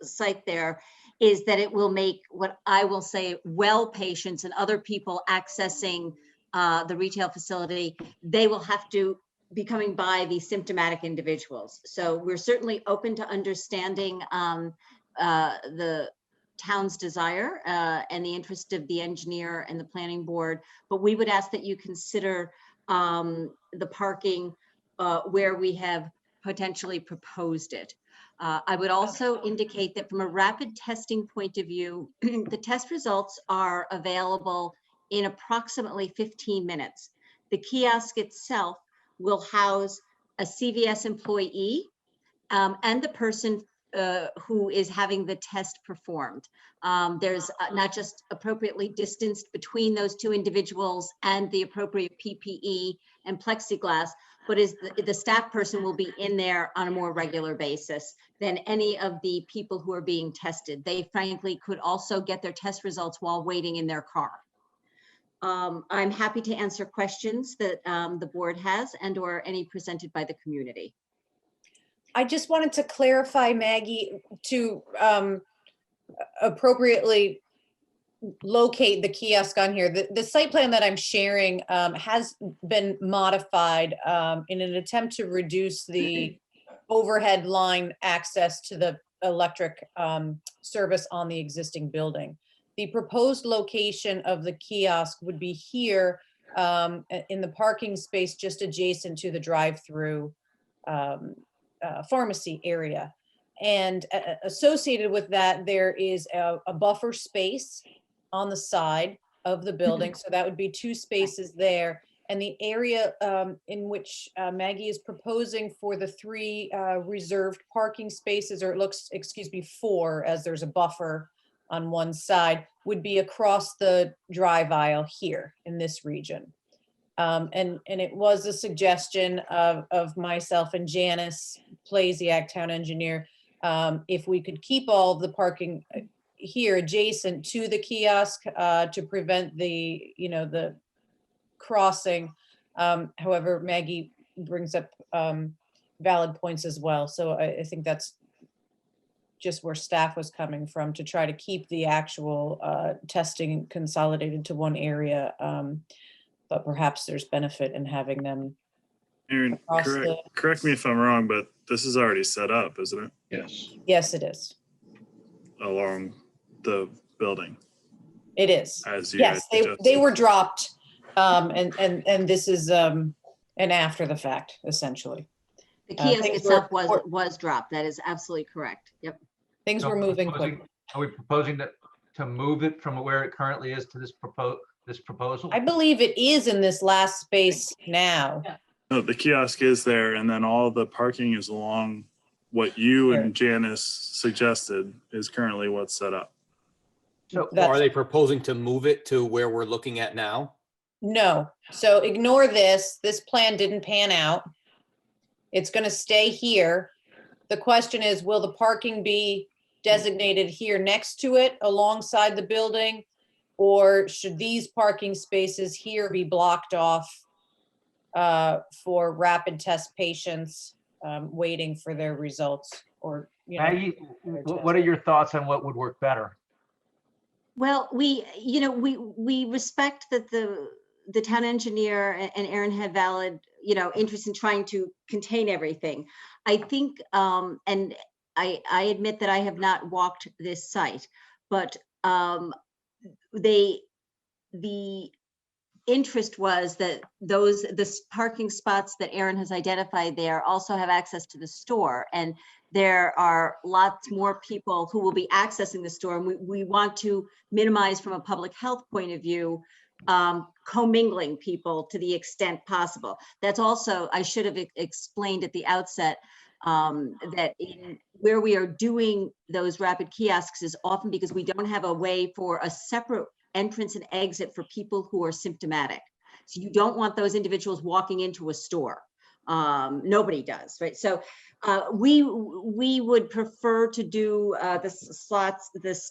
site there is that it will make what I will say well patients and other people accessing the retail facility, they will have to be coming by the symptomatic individuals. So we're certainly open to understanding the town's desire and the interest of the engineer and the planning board, but we would ask that you consider the parking where we have potentially proposed it. I would also indicate that from a rapid testing point of view, the test results are available in approximately 15 minutes. The kiosk itself will house a CVS employee and the person who is having the test performed. There's not just appropriately distanced between those two individuals and the appropriate PPE and plexiglass, but the staff person will be in there on a more regular basis than any of the people who are being tested. They frankly could also get their test results while waiting in their car. I'm happy to answer questions that the board has and or any presented by the community. I just wanted to clarify, Maggie, to appropriately locate the kiosk on here. The site plan that I'm sharing has been modified in an attempt to reduce the overhead line access to the electric service on the existing building. The proposed location of the kiosk would be here in the parking space just adjacent to the drive-through pharmacy area. And associated with that, there is a buffer space on the side of the building. So that would be 2 spaces there. And the area in which Maggie is proposing for the 3 reserved parking spaces, or it looks, excuse me, 4, as there's a buffer on one side, would be across the drive aisle here in this region. And it was a suggestion of myself and Janice Plasiak, town engineer, if we could keep all of the parking here adjacent to the kiosk to prevent the crossing. However, Maggie brings up valid points as well. So I think that's just where staff was coming from, to try to keep the actual testing consolidated to one area. But perhaps there's benefit in having them. Aaron, correct me if I'm wrong, but this is already set up, isn't it? Yes. Yes, it is. Along the building. It is. As you Yes, guys they suggested. were dropped. And this is an after the fact, essentially. The kiosk things itself were- was dropped. That is absolutely correct. Yep. Things So were moving proposing- quick. Are we proposing to move it from where it currently is to this proposal? I believe it is in this last space now. No, the kiosk is there, and then all the parking is along what you and Janice suggested is currently what's set up. So Are they proposing to move it to where we're looking at now? No, so ignore this. This plan didn't pan out. It's going to stay here. The question is, will the parking be designated here next to it alongside the building? Or should these parking spaces here be blocked off for rapid test patients waiting for their results or, you know. Maggie, their what are your thoughts on what would work better? Well, we respect that the town engineer and Aaron had valid, interest in trying to contain everything. I think, and I admit that I have not walked this site, but the interest was that the parking spots that Aaron has identified there also have access to the store. And there are lots more people who will be accessing the store. And we want to minimize from a public health point of view, commingling people to the extent possible. That's also, I should have explained at the outset, that where we are doing those rapid kiosks is often because we don't have a way for a separate entrance and exit for people who are symptomatic. So you don't want those individuals walking into a store. Nobody does, right? So we would prefer to do this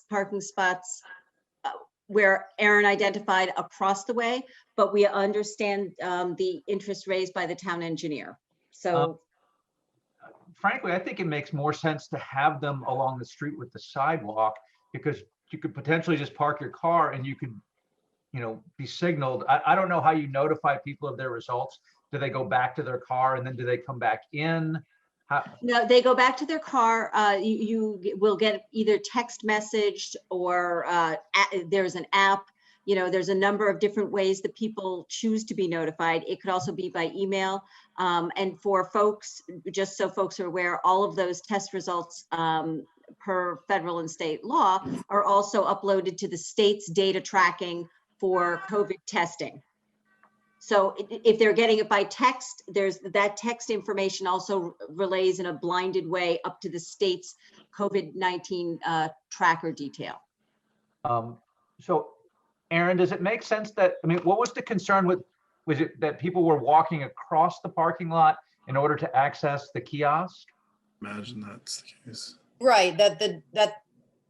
parking spots where Aaron identified across the way, but we understand the interest raised by the town engineer. So Frankly, I think it makes more sense to have them along the street with the sidewalk, because you could potentially just park your car and you could, be signaled. I don't know how you notify people of their results. Do they go back to their car and then do they come back in? No, they go back to their car. You will get either text messaged or there's an app. There's a number of different ways that people choose to be notified. It could also be by email. And for folks, just so folks are aware, all of those test results per federal and state law are also uploaded to the state's data tracking for COVID testing. So if they're getting it by text, there's that text information also relays in a blinded way up to the state's COVID-19 tracker detail. So Aaron, does it make sense that, what was the concern was it that people were walking across the parking lot in order to access the kiosk? Imagine that's the case. Right, that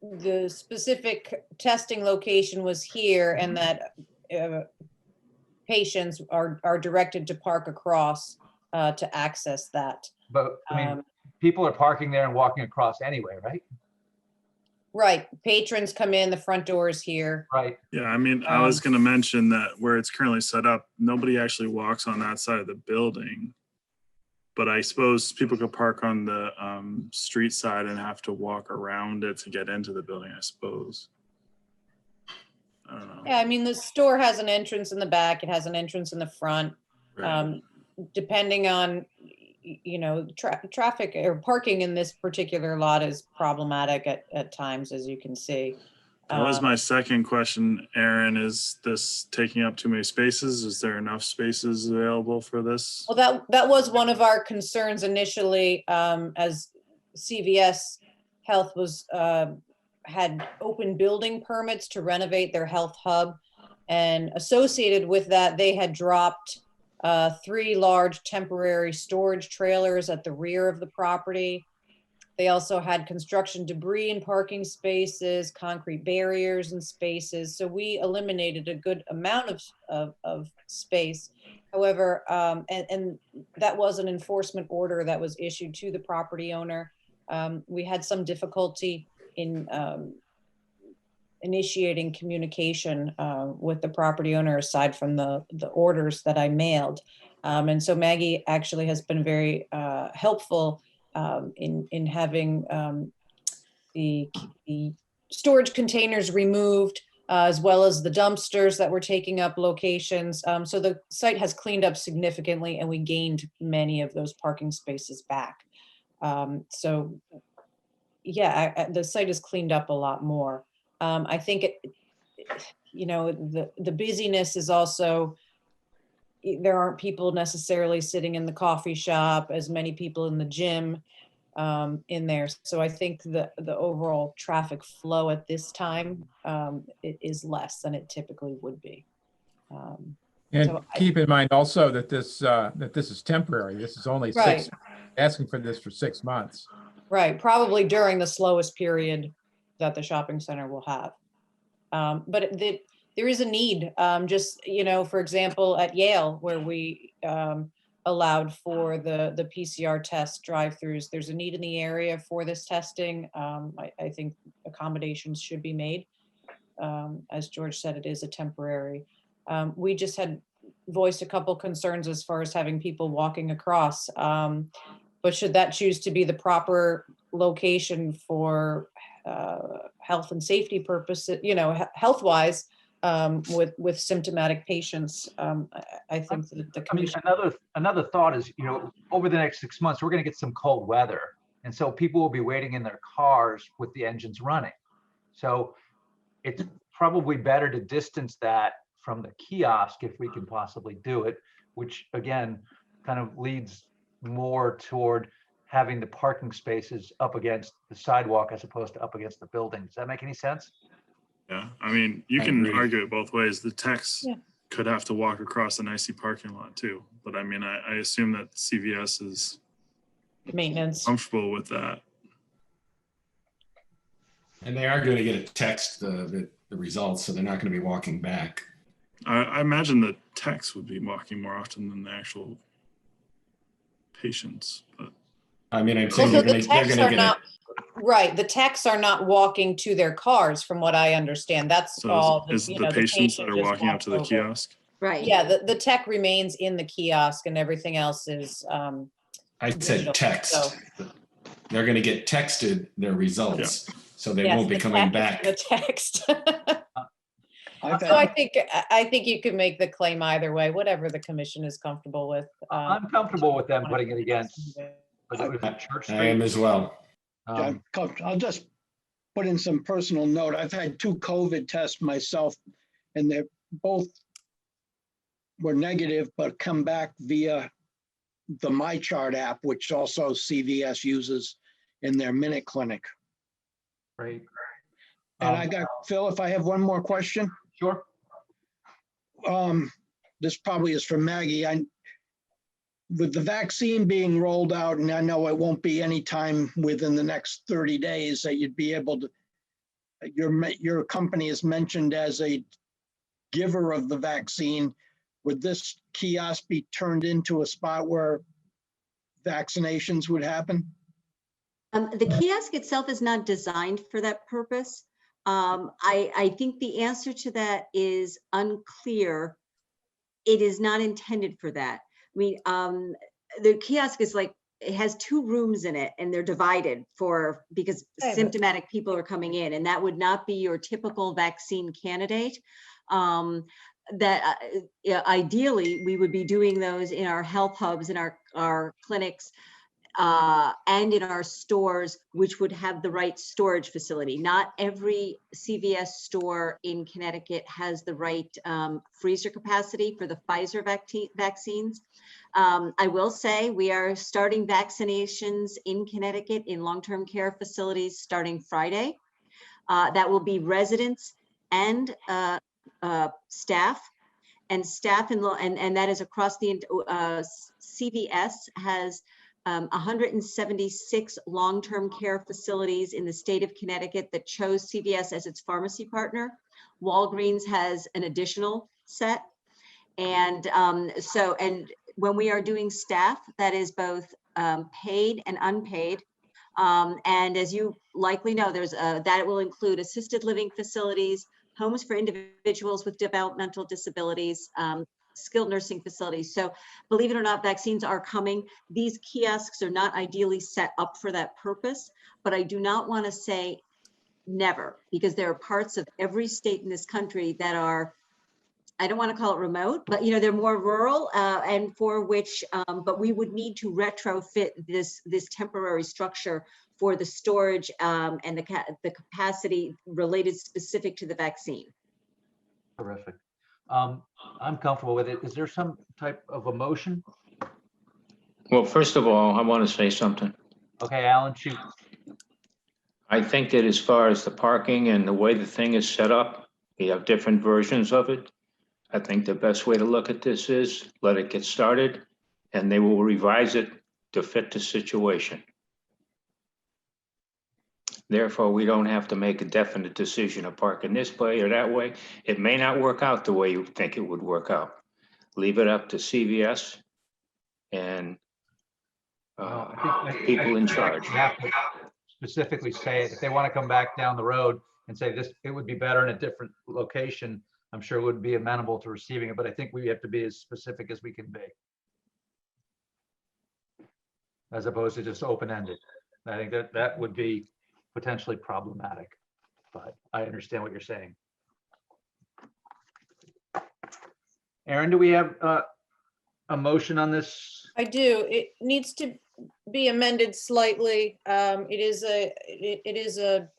the specific testing location was here and that patients are directed to park across to access that. But people are parking there and walking across anyway, right? Right, patrons come in, the front door is here. Right. Yeah, I was going to mention that where it's currently set up, nobody actually walks on that side of the building. But I suppose people could park on the street side and have to walk around it to get into the building, I suppose. I don't know. Yeah, the store has an entrance in the back, it has an entrance in the front. Right. Depending on, traffic or parking in this particular lot is problematic at times, as you can see. That was my second question, Aaron. Is this taking up too many spaces? Is there enough spaces available for this? Well, that was one of our concerns initially, as CVS Health had open building permits to renovate their health hub. And associated with that, they had dropped 3 large temporary storage trailers at the rear of the property. They also had construction debris in parking spaces, concrete barriers in spaces. So we eliminated a good amount of space. However, and that was an enforcement order that was issued to the property owner. We had some difficulty in initiating communication with the property owner aside from the orders that I mailed. And so Maggie actually has been very helpful in having the storage containers removed, as well as the dumpsters that were taking up locations. So the site has cleaned up significantly and we gained many of those parking spaces back. So yeah, the site is cleaned up a lot more. I think the busyness is also, there aren't people necessarily sitting in the coffee shop, as many people in the gym in there. So I think the overall traffic flow at this time it is less than it typically would be. And so keep in mind also that this is temporary. This is only Right. asking for this for 6 months. Right, probably during the slowest period that the shopping center will have. But there is a need, just, for example, at Yale, where we allowed for the PCR test drive-throughs, there's a need in the area for this testing. I think accommodations should be made. As George said, it is a temporary. We just had voiced a couple concerns as far as having people walking across. But should that choose to be the proper location for health and safety purposes, health-wise, with symptomatic patients, I think that the commission. Another thought is, over the next 6 months, we're going to get some cold weather. And so people will be waiting in their cars with the engines running. So it's probably better to distance that from the kiosk if we can possibly do it, which again, kind of leads more toward having the parking spaces up against the sidewalk as opposed to up against the building. Does that make any sense? Yeah, I mean, you I can agree. argue it both ways. The techs Yeah. could have to walk across an icy parking lot too. But I mean, I assume that CVS is Maintenance. comfortable with that. And they are going to get a text, the results, so they're not going to be walking back. I imagine the techs would be walking more often than the actual patients, but I mean, I'm saying So they're the going techs to are get not, right, the techs are not walking to their cars, from what I understand. That's so all. is you the know, patients that patient are just walking up walks to the over. kiosk? Right. Yeah, the tech remains in the kiosk and everything else is. I digital, said text. so- They're going to get texted their results, so they Yes, won't be the coming text- back. The text. I've So had, I think you can make the claim either way, whatever the commission is comfortable with. I'm comfortable with them putting it against, but it was at Church I am Street. as well. I'll just put in some personal note. I've had 2 COVID tests myself, and they're both were negative, but come back via the MyChart app, which also CVS uses in their Minute Clinic. Right. And I got, Phil, if I have one more question. Sure. This probably is for Maggie. With the vaccine being rolled out, and I know it won't be any time within the next 30 days that you'd be able to, your company is mentioned as a giver of the vaccine. Would this kiosk be turned into a spot where vaccinations would happen? The kiosk itself is not designed for that purpose. I think the answer to that is unclear. It is not intended for that. I mean, the kiosk is like, it has 2 rooms in it and they're divided because symptomatic people are coming in, and that would not be your typical vaccine candidate. Ideally, we would be doing those in our health hubs, in our clinics, and in our stores, which would have the right storage facility. Not every CVS store in Connecticut has the right freezer capacity for the Pfizer vaccines. I will say we are starting vaccinations in Connecticut in long-term care facilities starting Friday. That will be residents and staff. And staff and that is across the CVS has 176 long-term care facilities in the state of Connecticut that chose CVS as its pharmacy partner. Walgreens has an additional set. And when we are doing staff, that is both paid and unpaid. And as you likely know, that will include assisted living facilities, homes for individuals with developmental disabilities, skilled nursing facilities. So believe it or not, vaccines are coming. These kiosks are not ideally set up for that purpose, but I do not want to say never, because there are parts of every state in this country that are, I don't want to call it remote, but they're more rural, and for which, but we would need to retrofit this temporary structure for the storage and the capacity related specific to the vaccine. Terrific. I'm comfortable with it. Is there some type of a motion? Well, first of all, I want to say something. Okay, Alan, shoot. I think that as far as the parking and the way the thing is set up, we have different versions of it. I think the best way to look at this is let it get started and they will revise it to fit the situation. Therefore, we don't have to make a definite decision of parking this way or that way. It may not work out the way you think it would work out. Leave it up to CVS and people in charge. You have to specifically say it. If they want to come back down the road and say this, it would be better in a different location, I'm sure would be amenable to receiving it, but I think we have to be as specific as we can be. As opposed to just open-ended. I think that would be potentially problematic, but I understand what you're saying. Aaron, do we have a motion on this? I do. It needs to be amended slightly. It is a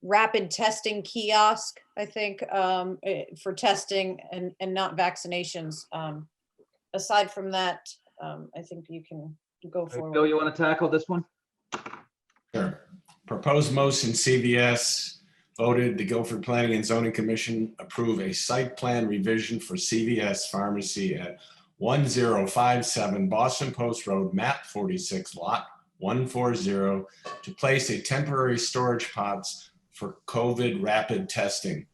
rapid testing kiosk, I think, for testing and not vaccinations. Aside from that, I think you can go forward. Bill, you want to tackle this one? Sure. Proposed motion, CVS voted the Guilford Planning and Zoning Commission approve a site plan revision for CVS Pharmacy at 1057 Boston Post Road, map 46, lot 140, to place a temporary storage pods for COVID rapid testing.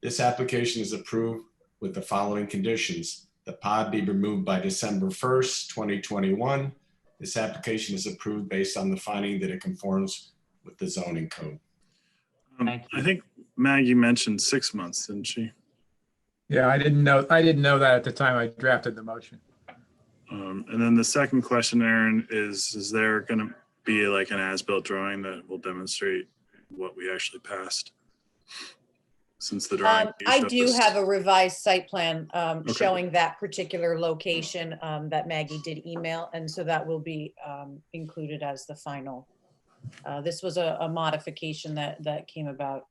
This application is approved with the following conditions. The pod be removed by December 1st, 2021. This application is approved based on the finding that it conforms with the zoning code. I think Maggie mentioned 6 months, didn't she? Yeah, I didn't know that at the time I drafted the motion. And then the second question, Aaron, is there going to be like an as-built drawing that will demonstrate what we actually passed? Since the drawing. I do have a revised site plan Okay. showing that particular location that Maggie did email, and so that will be included as the final. This was a modification that came about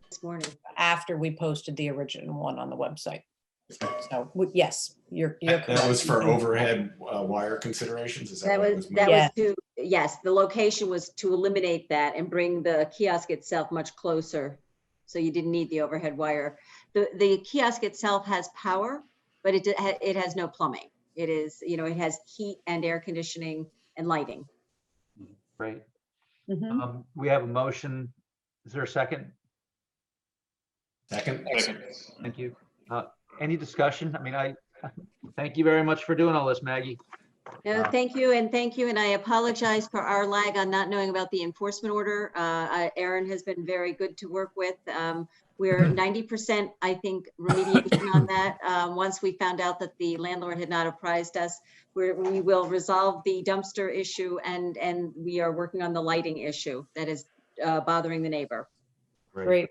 This morning. after we posted the original one on the website. So yes, you're correct. That was for overhead wire considerations? Is That what it was, Yeah. yes, the location was to eliminate that and bring the kiosk itself much closer. So you didn't need the overhead wire. The kiosk itself has power, but it has no plumbing. It is, it has heat and air conditioning and lighting. Great. Mhm. We have a motion. Is there a second? Second. Thank you. Any discussion? I mean, I thank you very much for doing all this, Maggie. No, thank you. And I apologize for our lag on not knowing about the enforcement order. Aaron has been very good to work with. We're 90%, I think, remediation on that. Once we found out that the landlord had not apprised us, we will resolve the dumpster issue and we are working on the lighting issue that is bothering the neighbor. Great.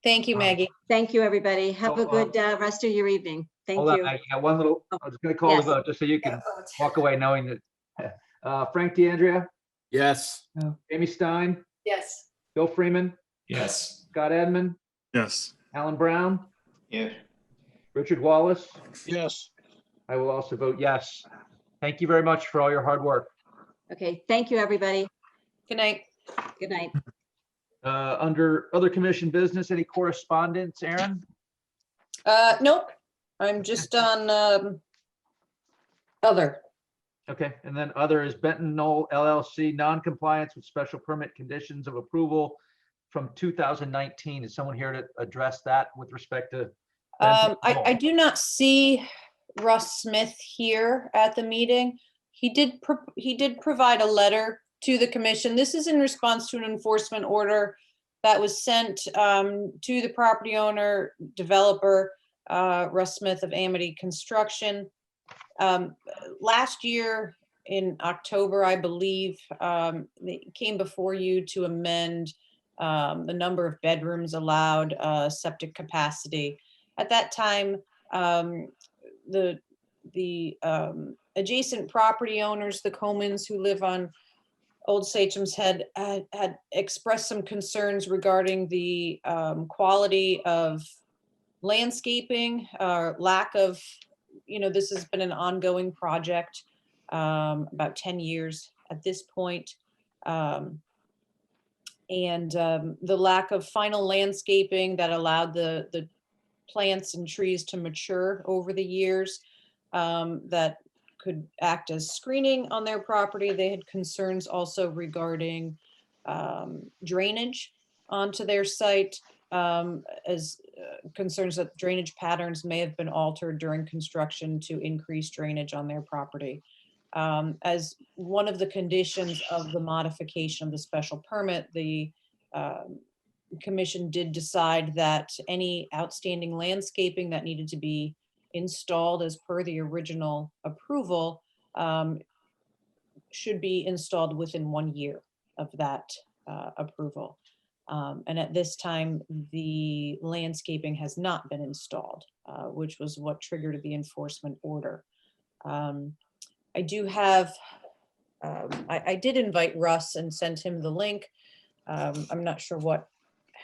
Thank you, Maggie. Thank you, everybody. Have a good rest of your evening. Thank Hold on, you. Maggie, I got one little, I was going to call the Yes. vote just so you can walk away knowing that. Frank DeAndrea, Yes. Amy Stein, Yes. Bill Freeman, Yes. Scott Edmund, Yes. Alan Brown, Yes. Richard Wallace. Yes. I will also vote yes. Thank you very much for all your hard work. Okay, thank you, everybody. Good night. Good night. Under other commission business, any correspondence, Aaron? Nope. I'm just on other. Okay, and then other is Benton Knoll LLC, non-compliance with special permit conditions of approval from 2019. Is someone here to address that with respect to? Benton Knoll? I do not see Russ Smith here at the meeting. He did provide a letter to the commission. This is in response to an enforcement order that was sent to the property owner developer, Russ Smith of Amity Construction. Last year in October, I believe, they came before you to amend the number of bedrooms allowed, septic capacity. At that time, the adjacent property owners, the Comans who live on Old Sachem's had expressed some concerns regarding the quality of landscaping, lack of, this has been an ongoing project, about 10 years at this point. And the lack of final landscaping that allowed the plants and trees to mature over the years, that could act as screening on their property. They had concerns also regarding drainage onto their site, as concerns that drainage patterns may have been altered during construction to increase drainage on their property. As one of the conditions of the modification of the special permit, the commission did decide that any outstanding landscaping that needed to be installed as per the original approval should be installed within 1 year of that approval. And at this time, the landscaping has not been installed, which was what triggered the enforcement order. I do have, I did invite Russ and send him the link. I'm not sure what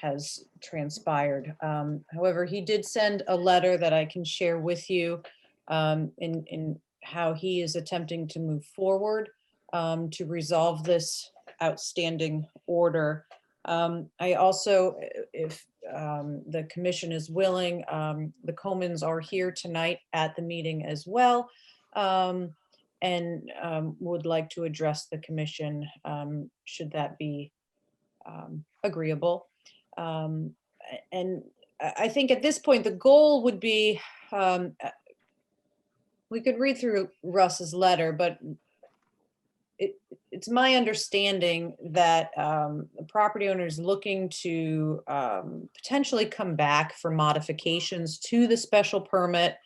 has transpired. However, he did send a letter that I can share with you in how he is attempting to move forward to resolve this outstanding order. I also, if the commission is willing, the Comans are here tonight at the meeting as well, and would like to address the commission should that be agreeable. And I think at this point, the goal would be, we could read through Russ's letter, but it's my understanding that the property owner is looking to potentially come back for modifications to the special permit.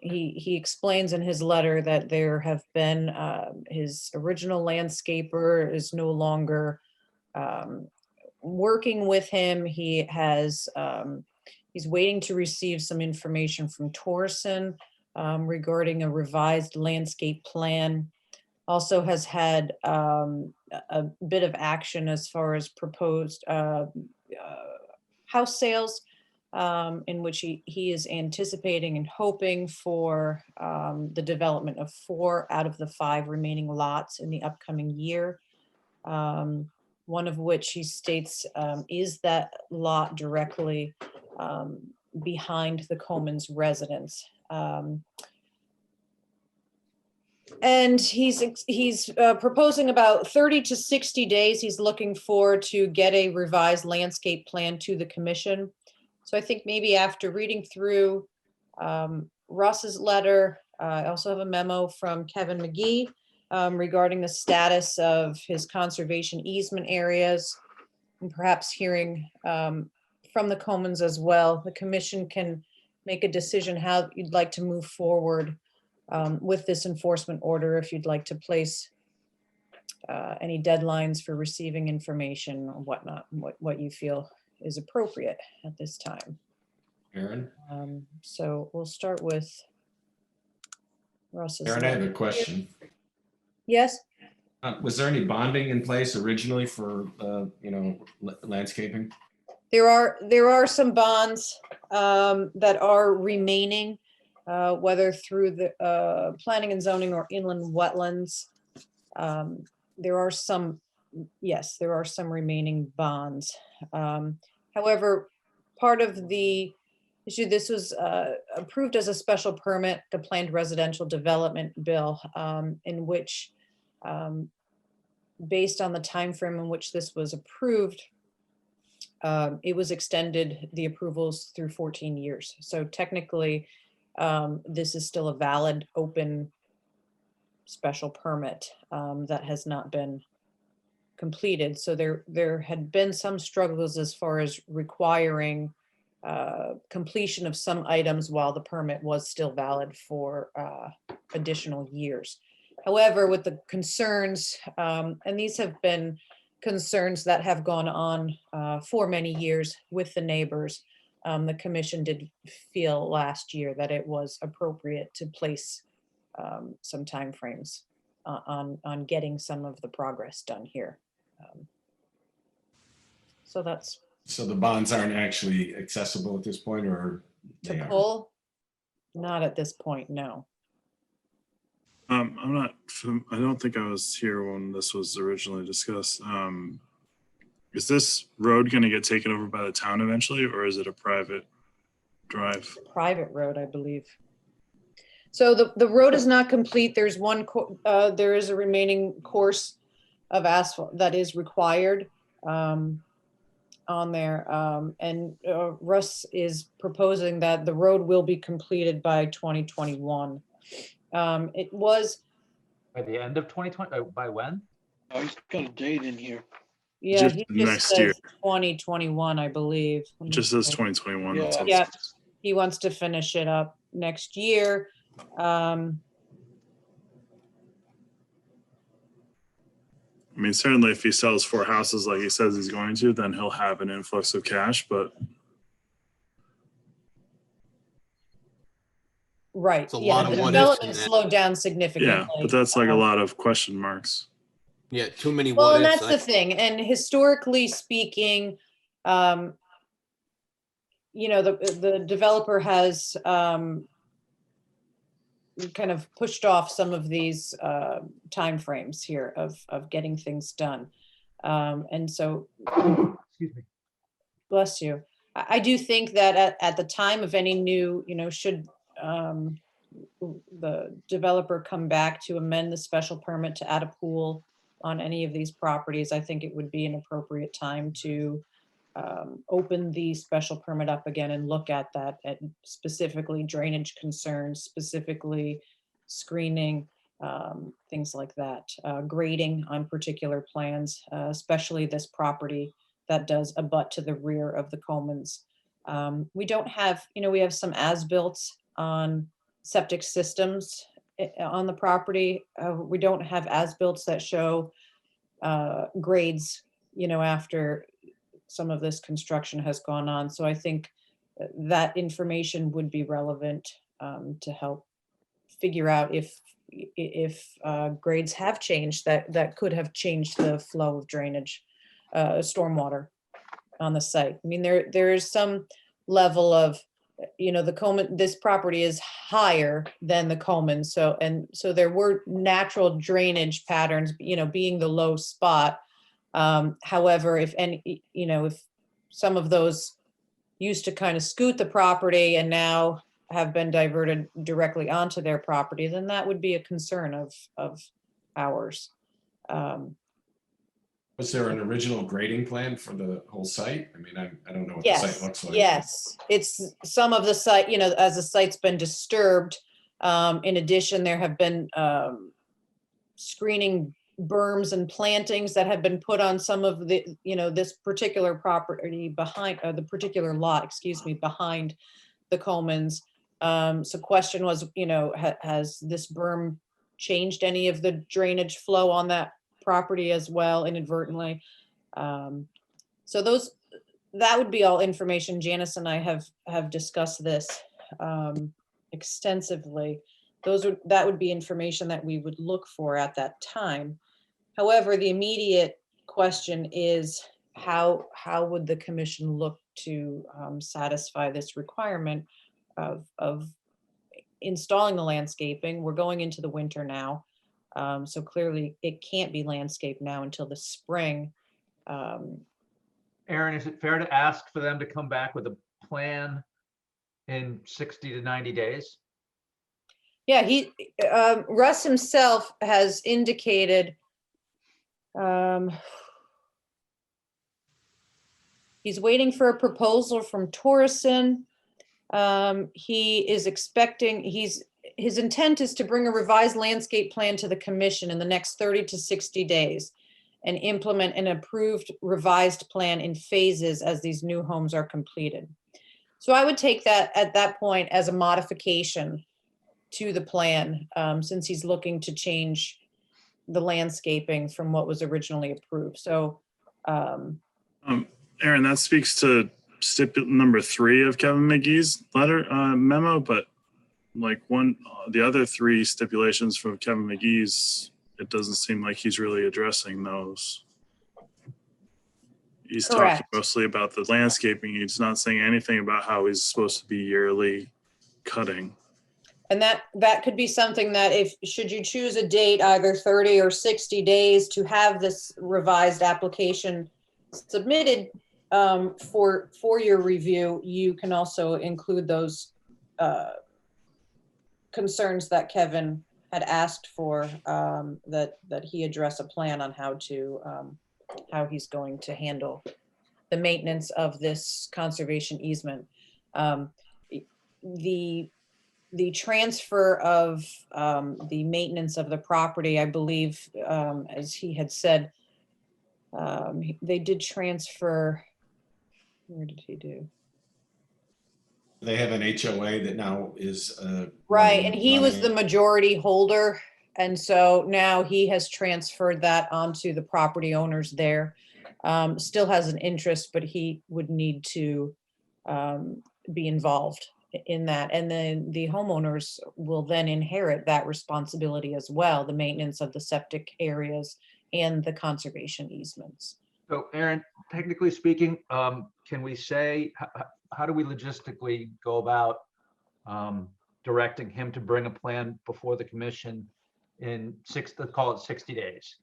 He explains in his letter that there have been, his original landscaper is no longer working with him. He has, he's waiting to receive some information from Torsen regarding a revised landscape plan. Also has had a bit of action as far as proposed house sales, in which he is anticipating and hoping for the development of 4 out of the 5 remaining lots in the upcoming year. One of which he states is that lot directly behind the Comans residence. And he's proposing about 30 to 60 days. He's looking for to get a revised landscape plan to the commission. So I think maybe after reading through Russ's letter, I also have a memo from Kevin McGee regarding the status of his conservation easement areas, and perhaps hearing from the Comans as well. The commission can make a decision how you'd like to move forward with this enforcement order, if you'd like to place any deadlines for receiving information or whatnot, what you feel is appropriate at this time. Aaron? So we'll start with Russ's. Aaron, I have a question. Yes? Was there any bonding in place originally for, landscaping? There are some bonds that are remaining, whether through the planning and zoning or inland wetlands. There are some, yes, there are some remaining bonds. However, part of the issue, this was approved as a special permit, the planned residential development bill, in which, based on the time frame in which this was approved, it was extended, the approvals, through 14 years. So technically, this is still a valid open special permit that has not been completed. So there had been some struggles as far as requiring completion of some items while the permit was still valid for additional years. However, with the concerns, and these have been concerns that have gone on for many years with the neighbors, the commission did feel last year that it was appropriate to place some timeframes on getting some of the progress done here. So that's. So the bonds aren't actually accessible at this point, or they To are? pull? Not at this point, no. I'm not, I don't think I was here when this was originally discussed. Is this road going to get taken over by the town eventually, or is it a private drive? Private road, I believe. So the road is not complete. There's one, there is a remaining course of asphalt that is required on there. And Russ is proposing that the road will be completed by 2021. It was, By the end of 2020, by when? Oh, he's got a date in here. yeah, Just he just next year. says 2021, I believe. Let It me just says see. 2021. That's all it Yeah, says. he wants to finish it up next year. I mean, certainly if he sells 4 houses like he says he's going to, then he'll have an influx of cash, but Right, It's a yeah, lot of the what ifs in development that. slowed down significantly. yeah, but that's like a Um, lot of question marks. Yeah, too many Well, what and ifs. that's the thing, and historically speaking, the developer has kind of pushed off some of these timeframes here of getting things done. And so, Excuse me. bless you. I do think that at the time of any new, should the developer come back to amend the special permit to add a pool on any of these properties, I think it would be an appropriate time to open the special permit up again and look at that, at specifically drainage concerns, specifically screening, things like that, grading on particular plans, especially this property that does abut to the rear of the Comans. We don't have, we have some as-built on septic systems on the property. We don't have as-built that show grades, after some of this construction has gone on. So I think that information would be relevant to help figure out if grades have changed, that could have changed the flow of drainage, stormwater on the site. I mean, there is some level of, the Coleman, this property is higher than the Coleman. So there were natural drainage patterns, being the low spot. However, if some of those used to kind of scoot the property and now have been diverted directly onto their property, then that would be a concern of ours. Was there an original grading plan for the whole site? I mean, I don't know what the site Yes, looks like. yes. It's some of the site, as the site's been disturbed. In addition, there have been screening berms and plantings that have been put on some of the, this particular property behind, the particular lot, excuse me, behind the Comans. So question was, has this berm changed any of the drainage flow on that property as well inadvertently? So that would be all information. Janice and I have discussed this extensively. That would be information that we would look for at that time. However, the immediate question is how would the commission look to satisfy this requirement of installing the landscaping? We're going into the winter now. So clearly it can't be landscaped now until the spring. Aaron, is it fair to ask for them to come back with a plan in 60 to 90 days? Yeah, Russ himself has indicated he's waiting for a proposal from Torreson. He is expecting, his intent is to bring a revised landscape plan to the commission in the next 30 to 60 days and implement an approved revised plan in phases as these new homes are completed. So I would take that at that point as a modification to the plan, since he's looking to change the landscaping from what was originally approved. So, Aaron, that speaks to number 3 of Kevin McGee's letter memo, but like the other 3 stipulations from Kevin McGee's, it doesn't seem like he's really addressing those. He's Correct. talking mostly about the landscaping. He's not saying anything about how he's supposed to be yearly cutting. and that could be something that should you choose a date, either 30 or 60 days to have this revised application submitted for your review, you can also include those concerns that Kevin had asked for, that he address a plan on how he's going to handle the maintenance of this conservation easement. The transfer of the maintenance of the property, I believe, as he had said, they did transfer, where did he do? They have an HOA that now is. Right, and he was the running- majority holder, and so now he has transferred that onto the property owners there. Still has an interest, but he would need to be involved in that. And then the homeowners will then inherit that responsibility as well, the maintenance of the septic areas and the conservation easements. So Aaron, technically speaking, can we say, how do we logistically go about directing him to bring a plan before the commission in let's call it 60 days?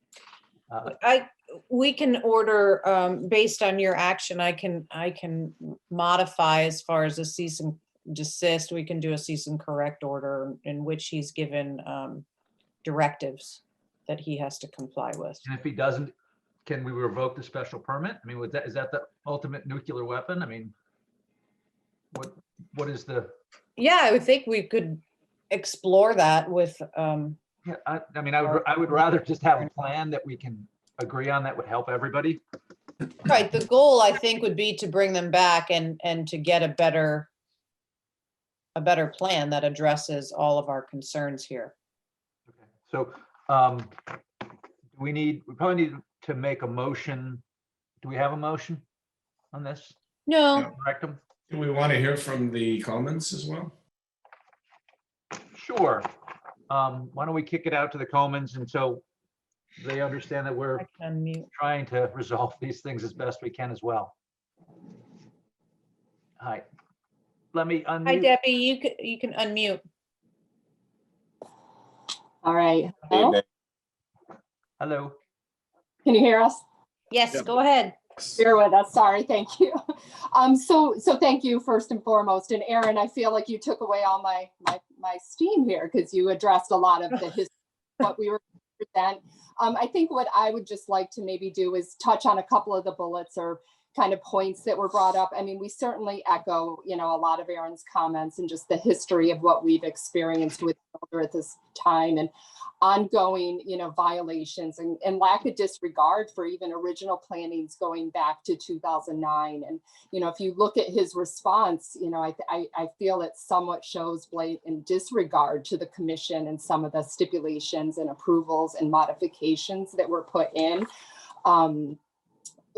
We can order, based on your action, I can modify as far as a cease and desist. We can do a cease and correct order in which he's given directives that he has to comply with. And if he doesn't, can we revoke the special permit? I mean, is that the ultimate nuclear weapon? I mean, what is the? Yeah, I would think we could explore that with. Yeah, I mean, I would rather just have a plan that we can agree on that would help everybody. Right, the goal, I think, would be to bring them back and to get a better plan that addresses all of our concerns here. Okay. So we probably need to make a motion. Do we have a motion on this? No. Correct them? Do we want to hear from the comments as well? Sure. Why don't we kick it out to the Comans until they understand that we're trying to resolve these things as best we can as well. Hi. Let me unmute. Hi, Debbie, you can unmute. All right. Hello? Hello. Can you hear us? Yes, go ahead. Bear with us. Sorry. Thank you. So thank you first and foremost. And Aaron, I feel like you took away all my steam here because you addressed a lot of the history, what we were present. I think what I would just like to maybe do is touch on a couple of the bullets or kind of points that were brought up. I mean, we certainly echo, a lot of Aaron's comments and just the history of what we've experienced with Guilford at this time and ongoing, violations and lack of disregard for even original plannings going back to 2009. And, if you look at his response, I feel it somewhat shows blatant disregard to the commission and some of the stipulations and approvals and modifications that were put in.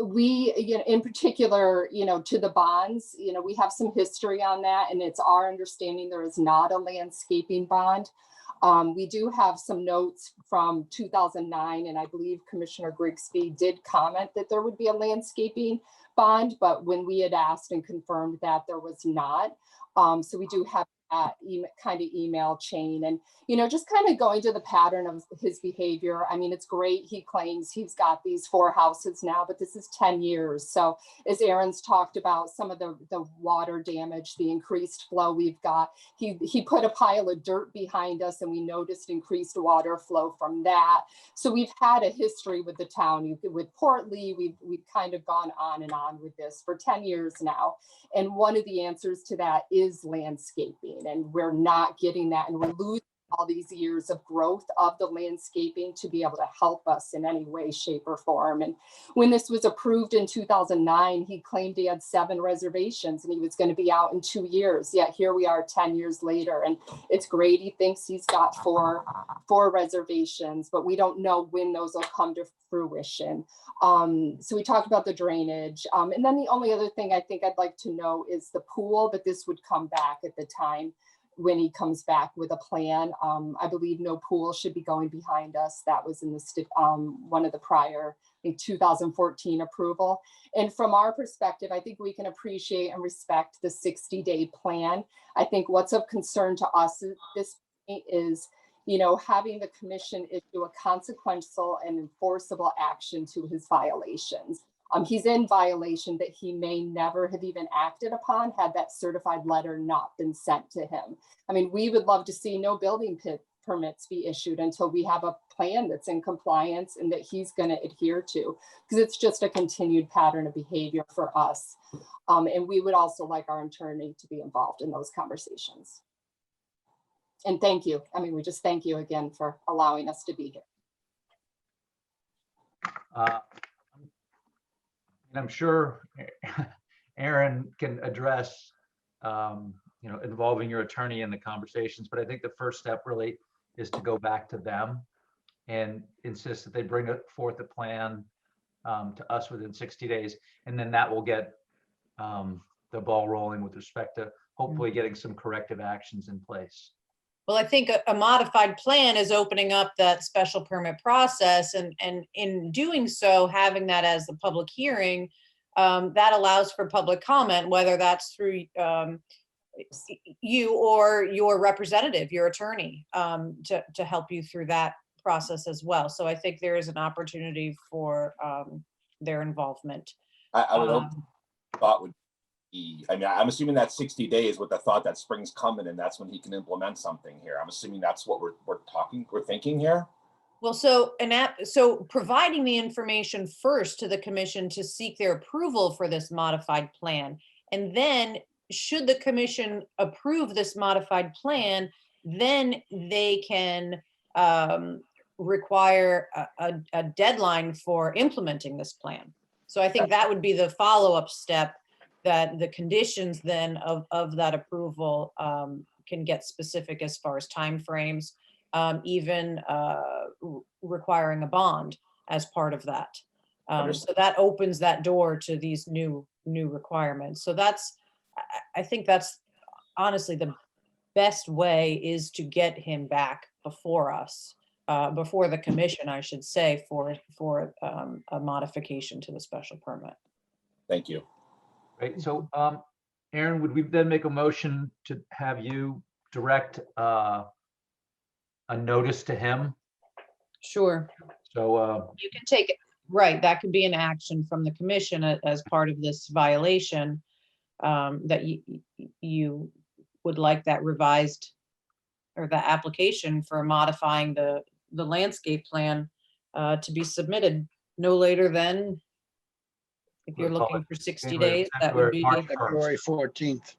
We, in particular, to the bonds, we have some history on that, and it's our understanding there is not a landscaping bond. We do have some notes from 2009, and I believe Commissioner Grigsby did comment that there would be a landscaping bond, but when we had asked and confirmed that there was not. So we do have that kind of email chain and, just kind of going to the pattern of his behavior. I mean, it's great. He claims he's got these 4 houses now, but this is 10 years. So as Aaron's talked about some of the water damage, the increased flow we've got, he put a pile of dirt behind us and we noticed increased water flow from that. So we've had a history with the town. With Port Lee, we've kind of gone on and on with this for 10 years now. And one of the answers to that is landscaping, and we're not getting that, and we're losing all these years of growth of the landscaping to be able to help us in any way, shape, or form. And when this was approved in 2009, he claimed he had 7 reservations and he was going to be out in 2 years. Yet here we are 10 years later, and it's great. He thinks he's got four reservations, but we don't know when those will come to fruition. So we talked about the drainage. And then the only other thing I think I'd like to know is the pool, but this would come back at the time when he comes back with a plan. I believe no pool should be going behind us. That was in the one of the prior 2014 approval. And from our perspective, I think we can appreciate and respect the 60-day plan. I think what's of concern to us at this point is, having the commission issue a consequential and enforceable action to his violations. He's in violation that he may never have even acted upon had that certified letter not been sent to him. I mean, we would love to see no building permits be issued until we have a plan that's in compliance and that he's going to adhere to, because it's just a continued pattern of behavior for us. And we would also like our attorney to be involved in those conversations. And thank you. I mean, we just thank you again for allowing us to be here. And I'm sure Aaron can address, involving your attorney in the conversations, but I think the first step really is to go back to them and insist that they bring forth a plan to us within 60 days. And then that will get the ball rolling with respect to hopefully getting some corrective actions in place. Well, I think a modified plan is opening up that special permit process, and in doing so, having that as the public hearing, that allows for public comment, whether that's through you or your representative, your attorney, to help you through that process as well. So I think there is an opportunity for their involvement. I would thought would be, I mean, I'm assuming that 60 days with the thought that spring's coming and that's when he can implement something here. I'm assuming that's what we're thinking here. Well, so providing the information first to the commission to seek their approval for this modified plan, and then should the commission approve this modified plan, then they can require a deadline for implementing this plan. So I think that would be the follow-up step, that the conditions then of that approval can get specific as far as timeframes, even requiring a bond as part of that. So that opens that door to these new requirements. So I think that's honestly the best way, is to get him back before us, before the commission, I should say, for a modification to the special permit. Thank you. Right. So, Aaron, would we then make a motion to have you direct a notice to him? Sure. So you can take it, right, that could be an action from the commission as part of this violation, that you would like that revised, or the application for modifying the landscape plan to be submitted no later than, if you're looking for 60 days, that would be February 14th.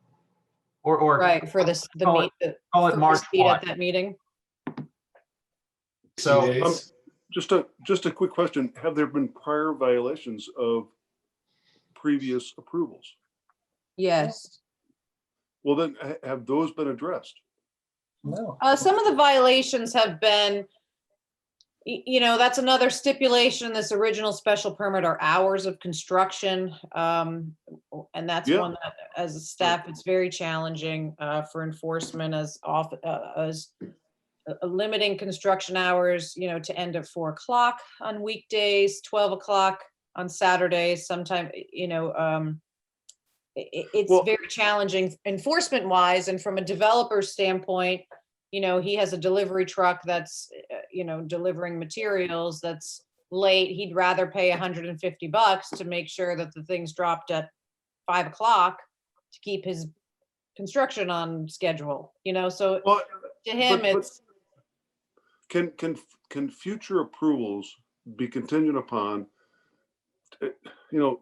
Or right for this, call it March first meet at that meeting. So just a quick question. Have there been prior violations of previous approvals? Yes. Well, then have those been addressed? No. Some of the violations have been, that's another stipulation in this original special permit, are hours of construction. And that's one that, as a staff, it's very challenging for enforcement, as limiting construction hours, to end at 4 o'clock on weekdays, 12 o'clock on Saturdays. Sometimes, it's very challenging enforcement wise. And from a developer standpoint, he has a delivery truck that's, delivering materials that's late. He'd rather pay $150 to make sure that the thing's dropped at 5 o'clock to keep his construction on schedule, so to him, it's. Can future approvals be contingent upon,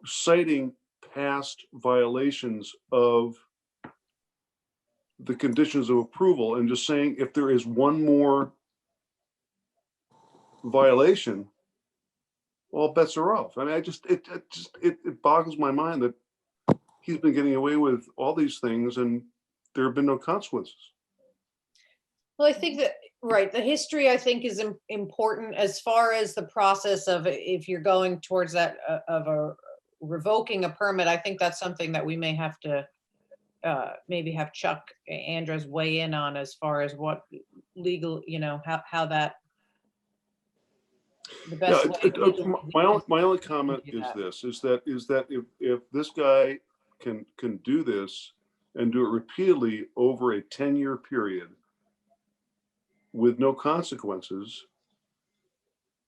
citing past violations of the conditions of approval, and just saying if there is one more violation, all bets are off? I mean, it boggles my mind that he's been getting away with all these things and there have been no consequences. Well, I think that, right, the history, I think, is important as far as the process of, if you're going towards that of revoking a permit. I think that's something that we may have to maybe have Chuck Andres weigh in on, as far as what legal, how that, the best way. My only comment is that if this guy can do this and do it repeatedly over a 10-year period with no consequences,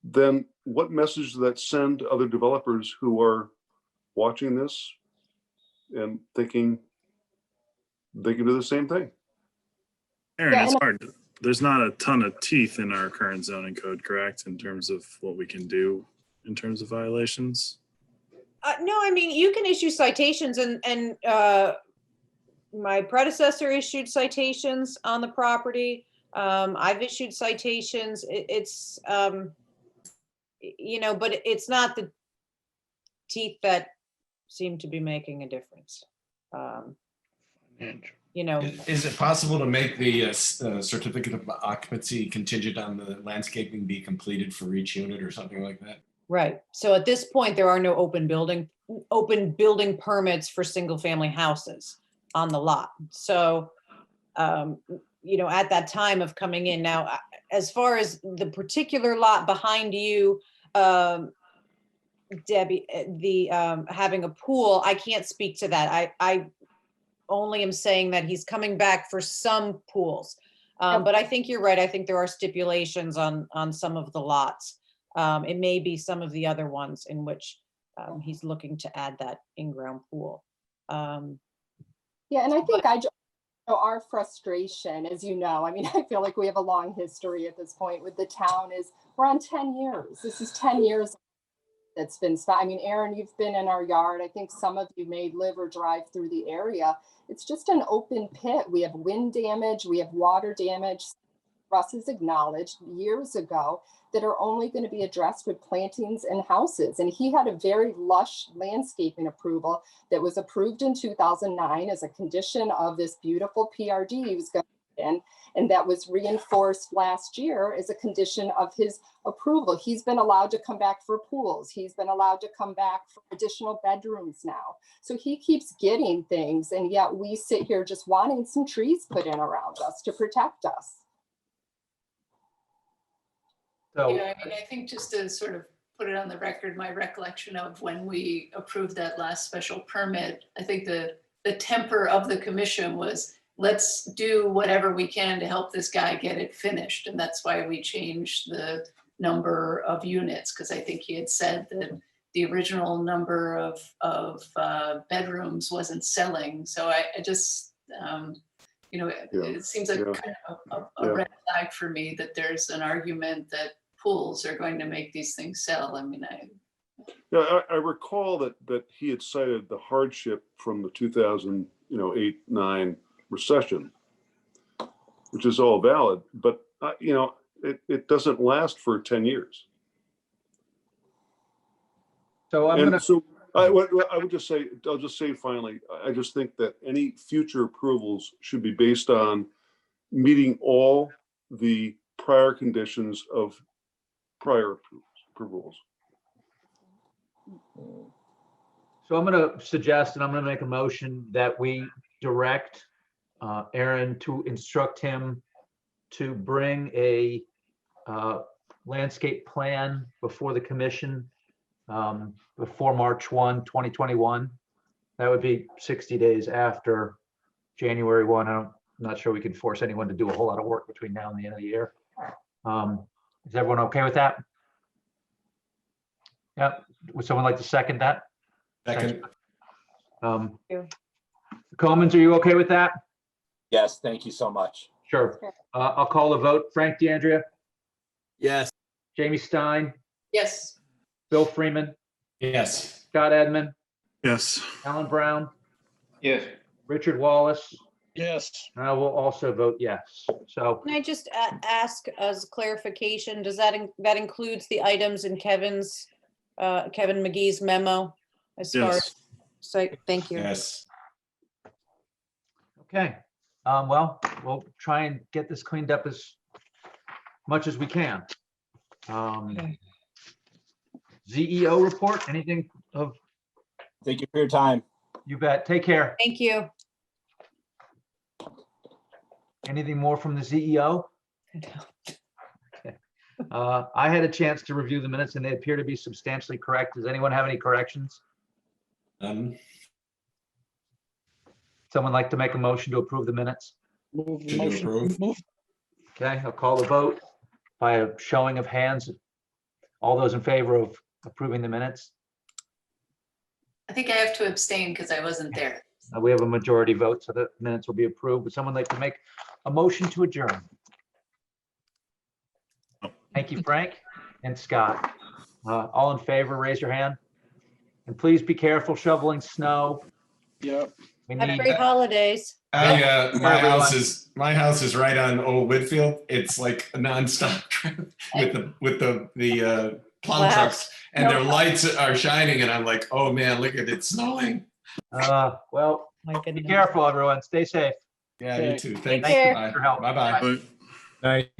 then what message does that send to other developers who are watching this and thinking they can do the same thing? Aaron, Yeah, it's hard. there's not a ton of teeth in our current zoning code, correct? In terms of what we can do in terms of violations? No, I mean, you can issue citations and my predecessor issued citations on the property. I've issued citations. It's, you know, but it's not the teeth that seem to be making a difference. You know, Is it possible to make the certificate of occupancy contingent on the landscaping be completed for each unit or something like that? right. So at this point, there are no open building permits for single family houses on the lot. So, you know, at that time of coming in now, as far as the particular lot behind you, Debbie, the having a pool, I can't speak to that. I only am saying that he's coming back for some pools. But I think you're right. I think there are stipulations on some of the lots. It may be some of the other ones in which he's looking to add that in-ground pool. Yeah, and I think our frustration, as you know, I mean, I feel like we have a long history at this point with the town is we're on 10 years. This is 10 years that's been spent. I mean, Aaron, you've been in our yard. I think some of you may live or drive through the area. It's just an open pit. We have wind damage, we have water damage. Russ has acknowledged years ago that are only going to be addressed with plantings and houses. And he had a very lush landscaping approval that was approved in 2009 as a condition of this beautiful PRD he was going to put in. And that was reinforced last year as a condition of his approval. He's been allowed to come back for pools. He's been allowed to come back for additional bedrooms now. So he keeps getting things. And yet we sit here just wanting some trees put in around us to protect us. So, Yeah, I mean, I think just to sort of put it on the record, my recollection of when we approved that last special permit, I think the temper of the commission was, let's do whatever we can to help this guy get it finished. And that's why we changed the number of units, because I think he had said that the original number of bedrooms wasn't selling. So I just, you know, it seems like kind of a red flag for me that there's an argument that pools are going to make these things sell. I mean, I recall that he had cited the hardship from the 2008-9 recession, which is all valid, but you know, it doesn't last for 10 years. So I would just say, I'll just say finally, I just think that any future approvals should be based on meeting all the prior conditions of prior approvals. So I'm going to suggest, and I'm going to make a motion that we direct Aaron to instruct him to bring a landscape plan before the commission before March 1, 2021. That would be 60 days after January 1. I'm not sure we can force anyone to do a whole lot of work between now and the end of the year. Is everyone okay with that? Yeah. Would someone like to second that? Second. Comans, are you okay with that? Yes, thank you so much. Sure. I'll call the vote. Frank DeAndrea, Yes. Jamie Stein, yes. Bill Freeman, Yes. Scott Edmund, Yes. Alan Brown, Yes. Richard Wallace. Yes. And I will also vote yes. So can I just ask as clarification, does that includes the items in Kevin McGee's memo as far as, so thank you. Yes. okay. Well, we'll try and get this cleaned up as much as we can. ZEO report, anything of? Thank you for your time. You bet. Take care. Thank you. Anything more from the ZEO? Okay. I had a chance to review the minutes and they appear to be substantially correct. Does anyone have any corrections? Someone like to make a motion to approve the minutes? Okay, I'll call the vote by a showing of hands. All those in favor of approving the minutes? I think I have to abstain because I wasn't there. We have a majority vote, so the minutes will be approved. Would someone like to make a motion to adjourn? Thank you, Frank and Scott. All in favor, raise your hand. And please be careful shoveling snow. Yep. We Have need, great holidays. My house is right on Old Whitfield. It's like a nonstop trip with the plow Wow. trucks, and No their problem. lights are shining, and I'm like, oh man, look at it snowing. well, My be goodness. careful, everyone. Stay safe. Yeah, you too. Take Thanks. care. Bye. For help. Bye-bye. But Night.